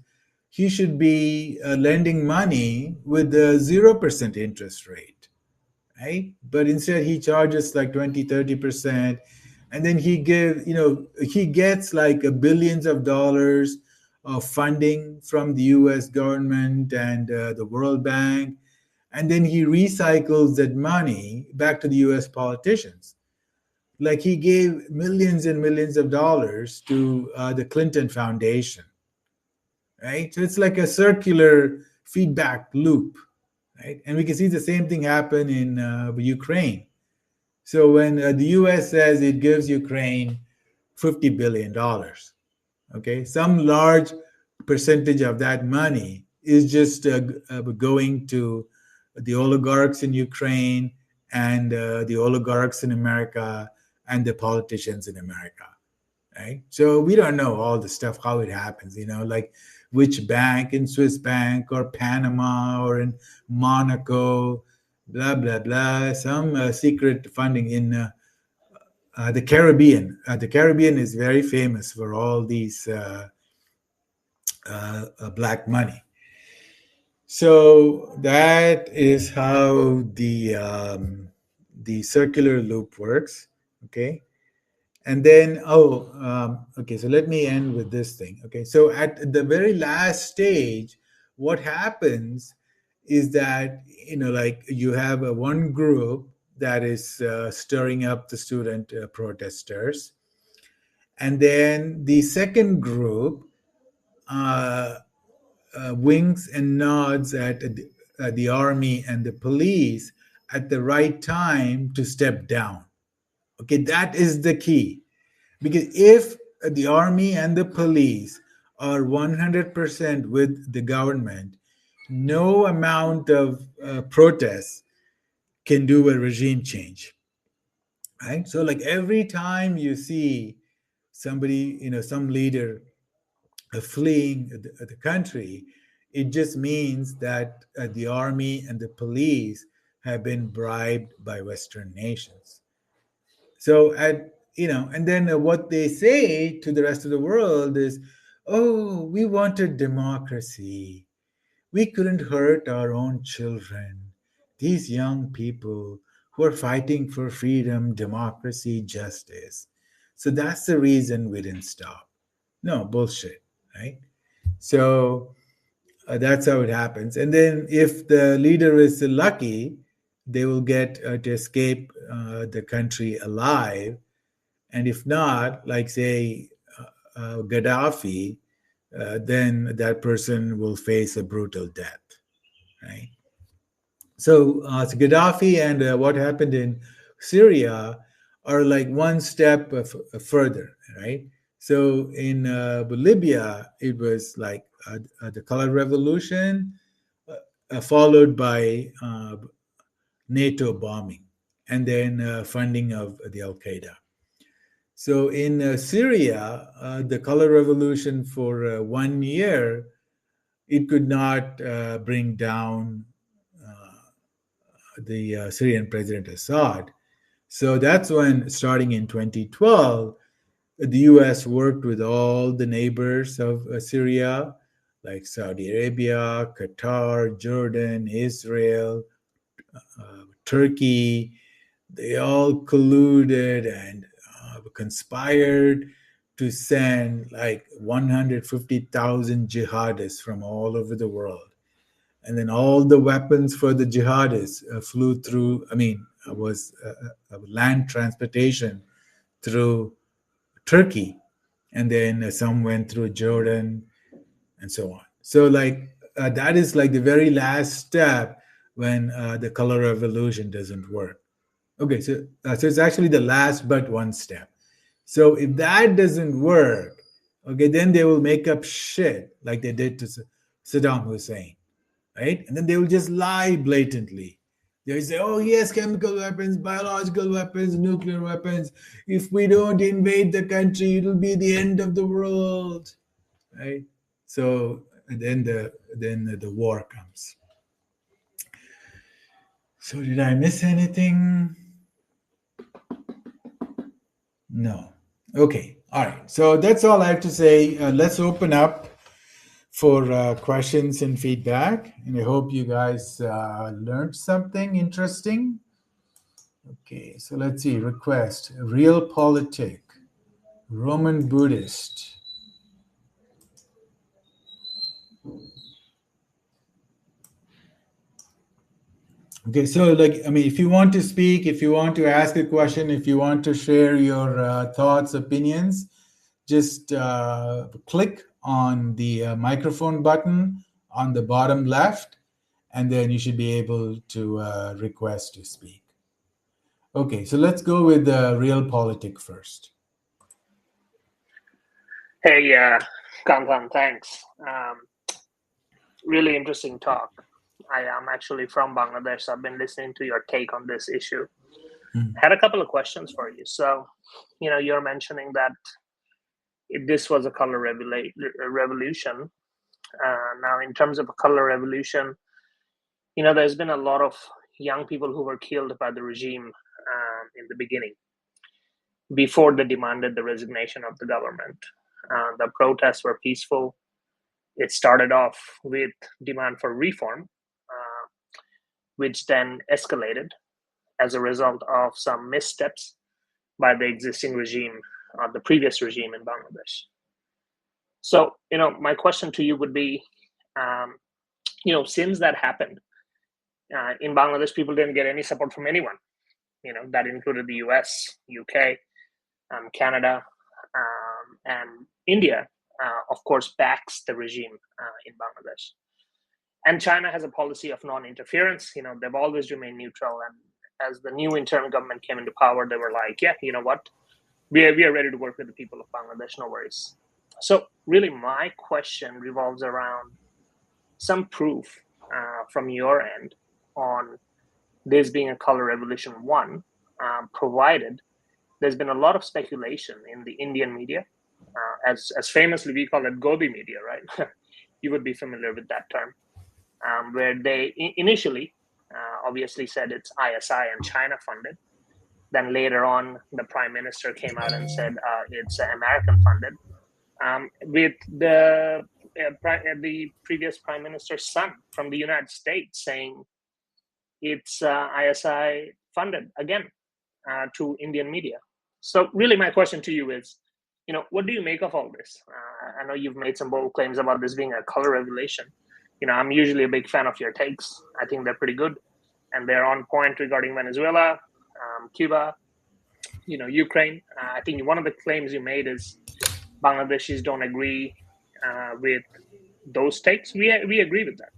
he should be lending money with a 0% interest rate, right? But instead, he charges like 20, 30%. And then he gets like billions of dollars of funding from the US government and the World Bank. And then he recycles that money back to the US politicians. Like, he gave millions and millions of dollars to the Clinton Foundation, right? So it's like a circular feedback loop, right? And we can see the same thing happen in Ukraine. So when the US says it gives Ukraine $50 billion, okay, some large percentage of that money is just going to the oligarchs in Ukraine and the oligarchs in America and the politicians in America, right? So we don't know all the stuff, how it happens, like which bank in Swiss bank or Panama or in Monaco, blah blah blah, some secret funding in the Caribbean. The Caribbean is very famous for all these black money. So that is how the circular loop works. Okay, and then okay. So let me end with this thing. Okay, so at the very last stage, what happens is that like you have a one group that is stirring up the student protesters, and then the second group uh, winks and nods at the army and the police at the right time to step down. Okay, that is the key. Because if the army and the police are 100% with the government, no amount of protest can do a regime change. Right? So, like every time you see somebody, some leader fleeing the country, it just means that the army and the police have been bribed by Western nations. So and then what they say to the rest of the world is, "Oh, we wanted democracy. We couldn't hurt our own children. These young people who are fighting for freedom, democracy, justice. So that's the reason we didn't stop." No, bullshit, right? So that's how it happens. And then if the leader is lucky, they will get to escape the country alive. And if not, like say Gaddafi, then that person will face a brutal death, right? So Gaddafi and what happened in Syria are like one step further, right? So in Libya, it was like the color revolution, followed by NATO bombing, and then funding of the Al Qaeda. So in Syria, the color revolution for 1 year, it could not bring down the Syrian President Assad. So that's when, starting in 2012, the US worked with all the neighbors of Syria, like Saudi Arabia, Qatar, Jordan, Israel, Turkey. They all colluded and conspired to send like 150,000 jihadists from all over the world. And then all the weapons for the jihadists flew through, was land transportation through Turkey. And then some went through Jordan and so on. So, like, that is like the very last step when the color revolution doesn't work. Okay, so it's actually the last but one step. So if that doesn't work, okay, then they will make up shit like they did to Saddam Hussein, right? And then they will just lie blatantly. They will say, "Oh yes, chemical weapons, biological weapons, nuclear weapons. If we don't invade the country, it'll be the end of the world," right? So then the war comes. So did I miss anything? No. Okay. All right. So that's all I have to say. Let's open up for questions and feedback. And I hope you guys learned something interesting. Okay. So let's see. Request Realpolitik, Roman Buddhist. Okay, so if you want to speak, if you want to ask a question, if you want to share your thoughts, opinions, just click on the microphone button on the bottom left, and then you should be able to request to speak. Okay, so let's go with the Realpolitik first. Hey, Kantan, thanks. Really interesting talk. I am actually from Bangladesh. So I've been listening to your take on this issue. Had a couple of questions for you. So, you're mentioning that this was a color revolution. Now, in terms of a color revolution, there's been a lot of young people who were killed by the regime in the beginning, before they demanded the resignation of the government. The protests were peaceful. It started off with demand for reform, which then escalated as a result of some missteps by the existing regime, the previous regime in Bangladesh. So, my question to you would be, since that happened, in Bangladesh, people didn't get any support from anyone. That included the US, UK, Canada, and India, of course, backs the regime in Bangladesh. And China has a policy of non-interference. They've always remained neutral. And as the new interim government came into power, they were like, yeah, you know what? We are ready to work with the people of Bangladesh, no worries. So really, my question revolves around some proof from your end on this being a color revolution, one, provided there's been a lot of speculation in the Indian media, as famously we call it Gobi media, right? You would be familiar with that term, where they initially obviously said it's ISI and China funded. Then later on, the prime minister came out and said it's American funded, with the previous prime minister's son from the United States saying it's ISI funded again to Indian media. So really, my question to you is, what do you make of all this? I know you've made some bold claims about this being a color revelation. I'm usually a big fan of your takes. I think they're pretty good, and they're on point regarding Venezuela, Cuba, Ukraine. I think one of the claims you made is Bangladeshis don't agree with those takes. We agree with that.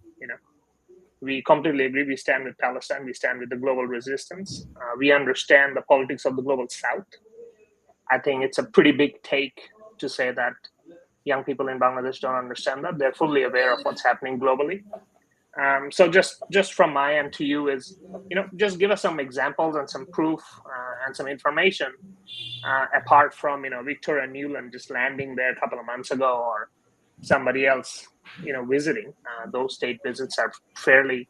We completely agree. We stand with Palestine. We stand with the global resistance. We understand the politics of the global South. I think it's a pretty big take to say that young people in Bangladesh don't understand that. They're fully aware of what's happening globally. So just from my end to you is, just give us some examples and some proof and some information, apart from, Victoria Nuland just landing there a couple of months ago, or somebody else, visiting. Those state visits are fairly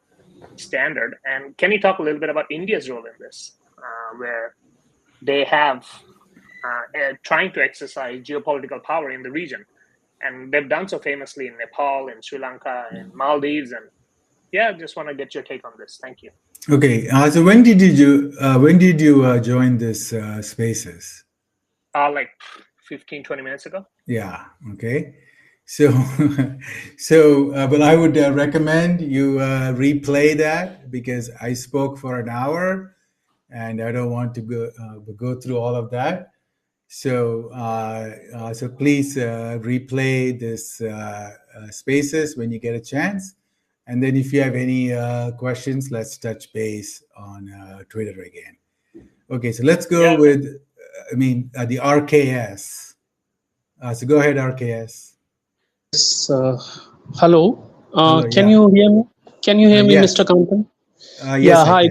standard. And can you talk a little bit about India's role in this, where they have trying to exercise geopolitical power in the region, and they've done so famously in Nepal, in Sri Lanka, in Maldives, and just want to get your take on this. Thank you. Okay, so when did you join this Spaces? Like 15-20 minutes ago. Yeah. Okay. So, but I would recommend you replay that, because I spoke for an hour, and I don't want to go through all of that. So, so please replay this Spaces when you get a chance, and then if you have any questions, let's touch base on Twitter again. Okay, so let's go with, the RKS. So go ahead, RKS. Yes, hello. Can you hear me? Can you hear me, yes. Mr. Kantan? Yes. Hi.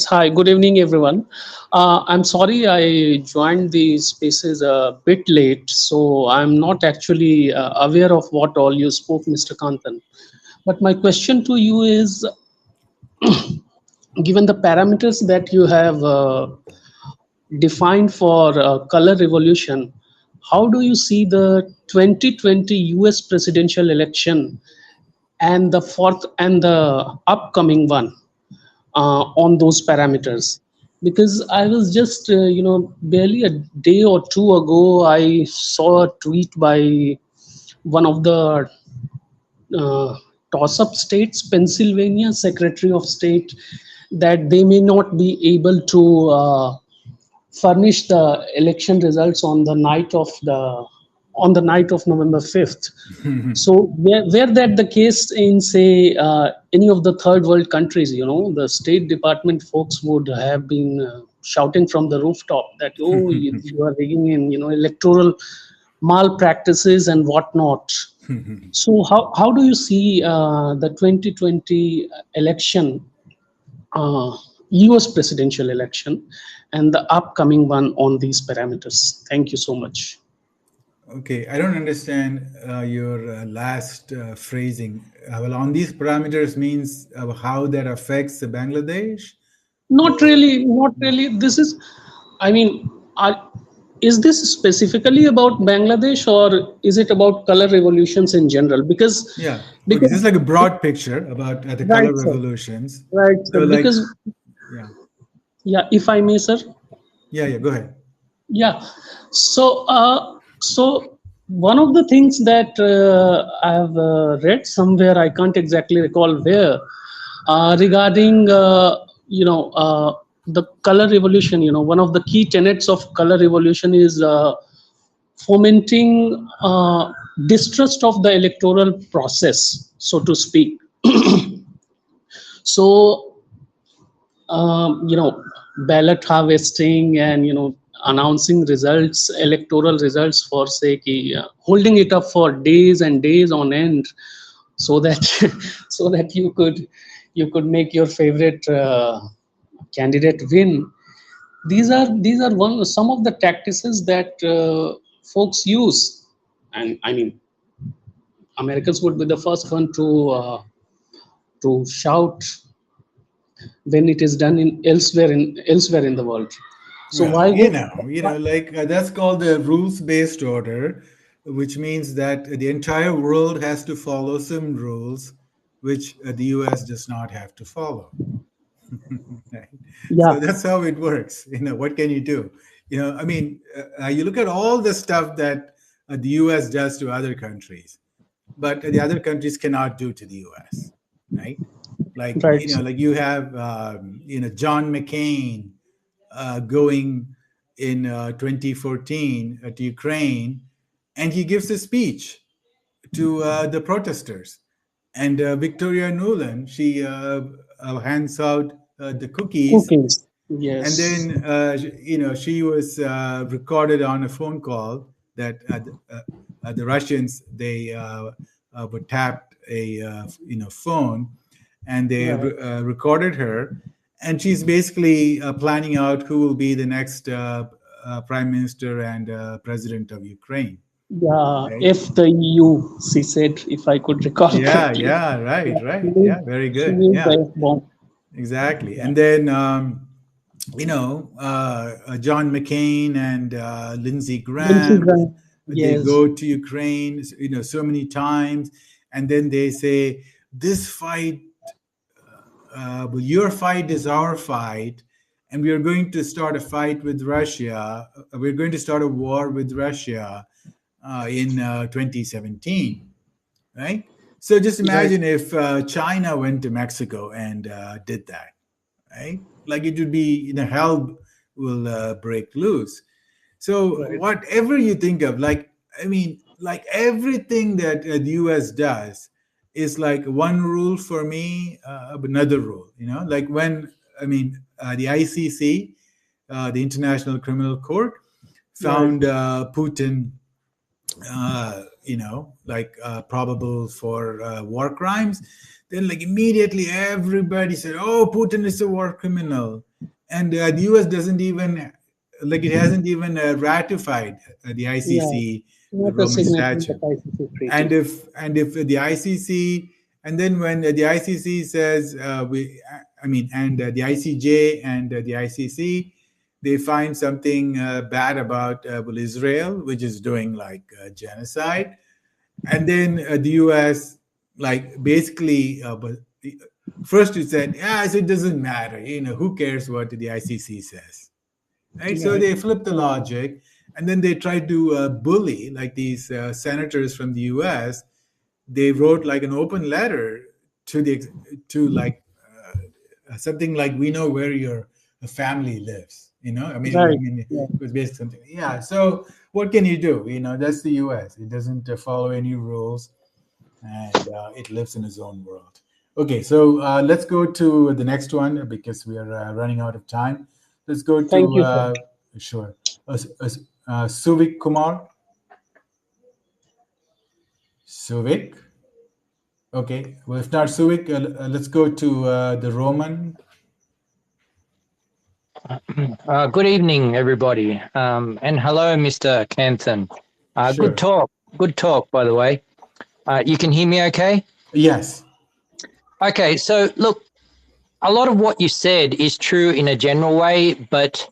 Hi. Good evening, everyone. I'm sorry I joined the Spaces a bit late, so I'm not actually aware of what all you spoke, Mr. Kantan. But my question to you is, given the parameters that you have defined for color revolution, how do you see the 2020 US presidential election and the upcoming one on those parameters? Because I was just, barely a day or two ago, I saw a tweet by one of the toss-up states, Pennsylvania Secretary of State, that they may not be able to furnish the election results on the night of November 5th. So were that the case in, say, any of the third world countries, the State Department folks would have been shouting from the rooftop that, you are rigging in, electoral malpractices and whatnot. So how do you see the 2020 election, US presidential election, and the upcoming one on these parameters? Thank you so much. Okay, I don't understand your last phrasing. Well, on these parameters means how that affects Bangladesh. Not really, not really. This is, I mean, is this specifically about Bangladesh or is it about color revolutions in general? Yeah. Okay, this Because is like a broad picture about the right, color sir. revolutions. Right, So, sir. like, Because yeah, yeah, if I may, sir. yeah. Go ahead. Yeah. So one of the things that I have read somewhere, I can't exactly recall where, regarding the color revolution. One of the key tenets of color revolution is fomenting distrust of the electoral process, so to speak. So ballot harvesting and announcing results, electoral results for say holding it up for days and days on end, so that so that you could make your favorite candidate win. These are one some of the tactics that folks use, and I mean Americans would be the first one to shout when it is done in elsewhere in the world. So Well, why would like that's called the rules-based order, which means that the entire world has to follow some rules which the US does not have to follow. Right? yeah So that's how it works. What can you do? I mean, you look at all the stuff that the US does to other countries, but the other countries cannot do to the US, right? Like, right like you have, John McCain going in 2014 to Ukraine, and he gives a speech to the protesters. And Victoria Nuland, she hands out the cookies, cookies, and yes, then she was recorded on a phone call that the Russians, they were tapped a phone, and they right, recorded her, and she's basically planning out who will be the next prime minister and president of Ukraine. yeah, Right? if the EU, she said, if I could recall Yeah, correctly. yeah, right, Yeah, right. Yeah, very she good. used Yeah, the F-bomb. exactly. Yeah, And then John McCain and Lindsey Lindsey Graham, Graham, they yes, go to Ukraine, so many times, and then they say, "This fight, well, your fight is our fight, and we are going to start a fight with Russia. We're going to start a war with Russia in 2017." Right? So just right, imagine if China went to Mexico and did that, right? Like it would be, hell will break loose. So right, whatever you think of, like, I mean, like everything that the US does is like one rule for me, another rule, like when, I mean, the ICC, the International Criminal Court, right, found Putin like probable for war crimes, then like immediately everybody said, "Oh, Putin is a war criminal," and the U.S. doesn't even, like, it hasn't even ratified the yeah, ICC not a Roman signatory Statute. of ICC And treaty. if the ICC, and then when the ICC says I mean, and the ICJ and the ICC, they find something bad about well, Israel, which is doing like genocide, and then the US, like, basically, but first it said, yeah, so it doesn't matter, who cares what the ICC says, right? So Right, they flip the logic, and then they try to bully, like, these senators from the US. They wrote like an open letter to the to like something like, "We know where your family lives." I right, mean, it yeah, was basically something. Yeah. So what can you do? That's the US. It doesn't follow any rules, and it lives in its own world. Okay, so let's go to the next one because we are running out of time. Let's go thank to you, sir. sure, Suvik Kumar. Suvik. Okay. Well, if not Suvik, let's go to the Roman. Good evening, everybody, and hello, Mr. Kenton. Sure. Good talk, by the way. You can hear me okay? Yes. Okay, so look, a lot of what you said is true in a general way, but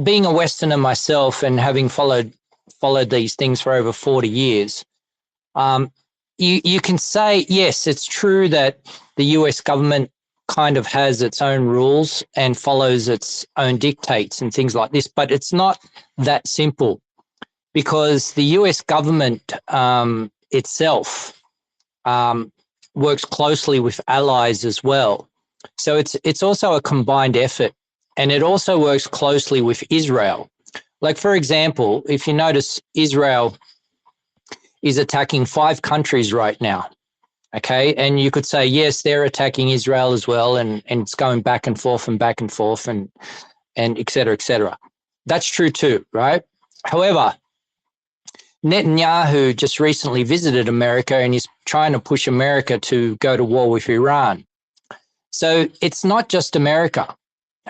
being a Westerner myself and having followed these things for over 40 years, you can say, yes, it's true that the US government kind of has its own rules and follows its own dictates and things like this, but it's not that simple, because the US government itself works closely with allies as well. So it's also a combined effort, and it also works closely with Israel. Like, for example, if you notice, Israel is attacking 5 countries right now. Okay. And you could say, yes, they're attacking Israel as well. And it's going back and forth and et cetera, et cetera. That's true too, right? However, Netanyahu just recently visited America and is trying to push America to go to war with Iran. So it's not just America.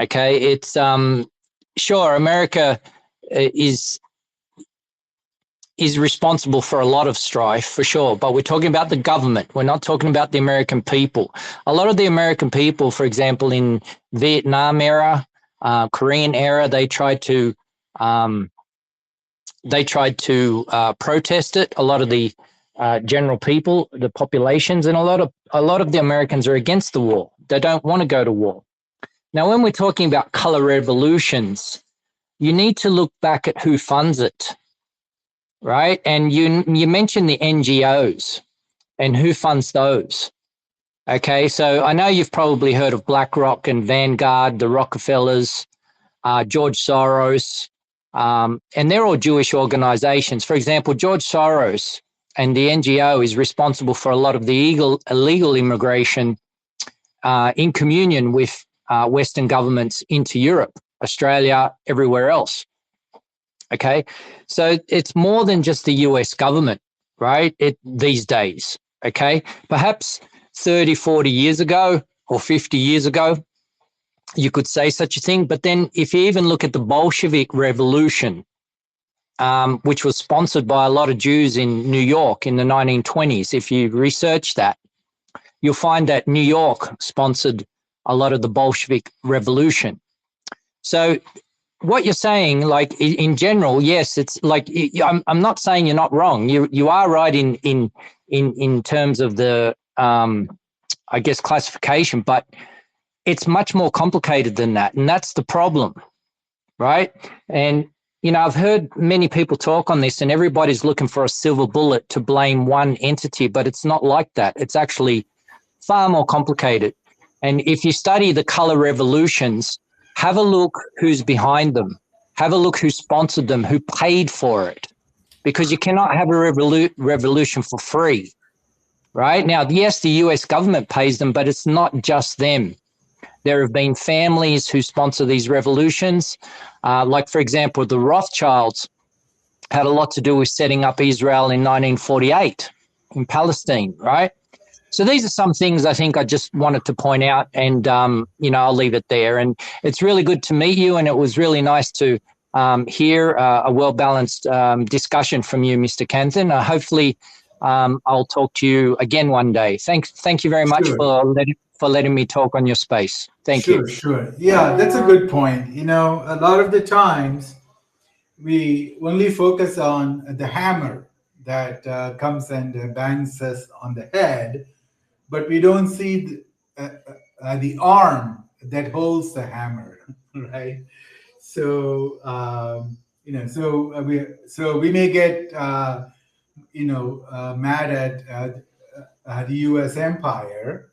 Okay. It's, sure, America is responsible for a lot of strife, for sure, but we're talking about the government. We're not talking about the American people. A lot of the American people, for example, in Vietnam era, Korean era, they tried to protest it. A lot of the general people, the populations, and a lot of the Americans are against the war. They don't want to go to war. Now, when we're talking about color revolutions, you need to look back at who funds it. Right. And you mentioned the NGOs and who funds those. OK, so I know you've probably heard of BlackRock and Vanguard, the Rockefellers, George Soros, and they're all Jewish organizations. For example, George Soros and the NGO is responsible for a lot of the illegal immigration in communion with Western governments into Europe, Australia, everywhere else. Okay, so it's more than just the US government, right? These days, okay? Perhaps 30, 40 years ago or 50 years ago, you could say such a thing. But then if you even look at the Bolshevik Revolution, which was sponsored by a lot of Jews in New York in the 1920s, if you research that, you'll find that New York sponsored a lot of the Bolshevik Revolution. So what you're saying, like in general, yes, it's like I'm not saying you're not wrong. You are right in terms of the I guess classification, but it's much more complicated than that, and that's the problem, right? And I've heard many people talk on this, and everybody's looking for a silver bullet to blame one entity, but it's not like that. It's actually far more complicated. And if you study the color revolutions, have a look who's behind them. Have a look who sponsored them, who paid for it, because you cannot have a revolution for free, right? Now, yes, the US government pays them, but it's not just them. There have been families who sponsor these revolutions. Like, for example, the Rothschilds had a lot to do with setting up Israel in 1948 in Palestine, right? So these are some things I think I just wanted to point out, and, I'll leave it there. And it's really good to meet you, and it was really nice to hear a well-balanced discussion from you, Mr. Canthan. Hopefully, I'll talk to you again one day. Thank you very much for letting me talk on your space. Thank you. Sure. Yeah, that's a good point. A lot of the times we only focus on the hammer that comes and bangs us on the head, but we don't see the arm that holds the hammer, right? So we may get mad at the U.S. empire,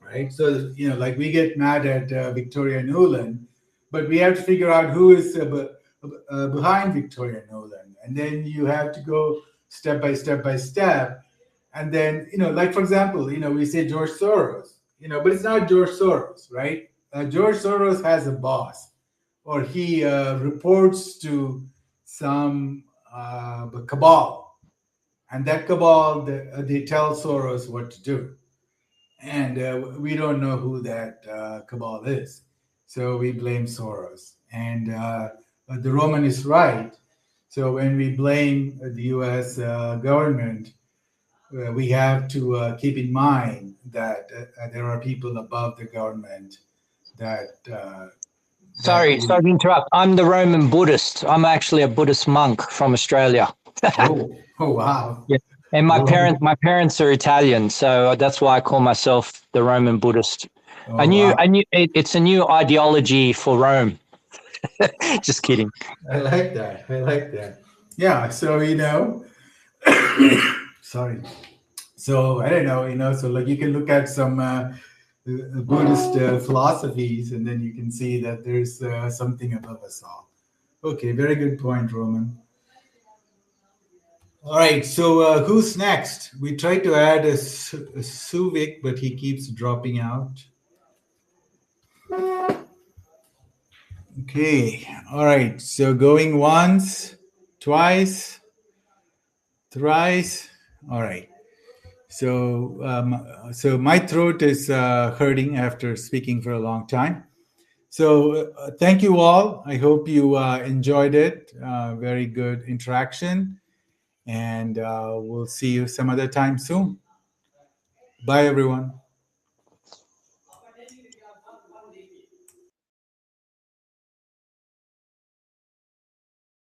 right? So like we get mad at Victoria Nuland, but we have to figure out who is behind Victoria Nuland, and then you have to go step by step. And then, like, for example, we say George Soros, but it's not George Soros, right? George Soros has a boss, or he reports to some cabal. And that cabal, they tell Soros what to do. And we don't know who that cabal is. So we blame Soros. And the Roman is right. So when we blame the U.S. Government, we have to keep in mind that there are people above the government that. Sorry to interrupt. I'm the Roman Buddhist. I'm actually a Buddhist monk from Australia. Oh wow! Yeah. And my parents are Italian, so that's why I call myself the Roman Buddhist. Oh, It's a new ideology for Rome. Just kidding. I like that. Yeah. So sorry. So I don't know. So like you can look at some Buddhist philosophies, and then you can see that there's something above us all. Okay, very good point, Roman. All right, so who's next? We tried to add a Suvik, but he keeps dropping out. Okay, all right, so going once, twice, thrice. All right. So my throat is hurting after speaking for a long time. So thank you all. I hope you enjoyed it. Very good interaction. And we'll see you some other time soon. Bye, everyone.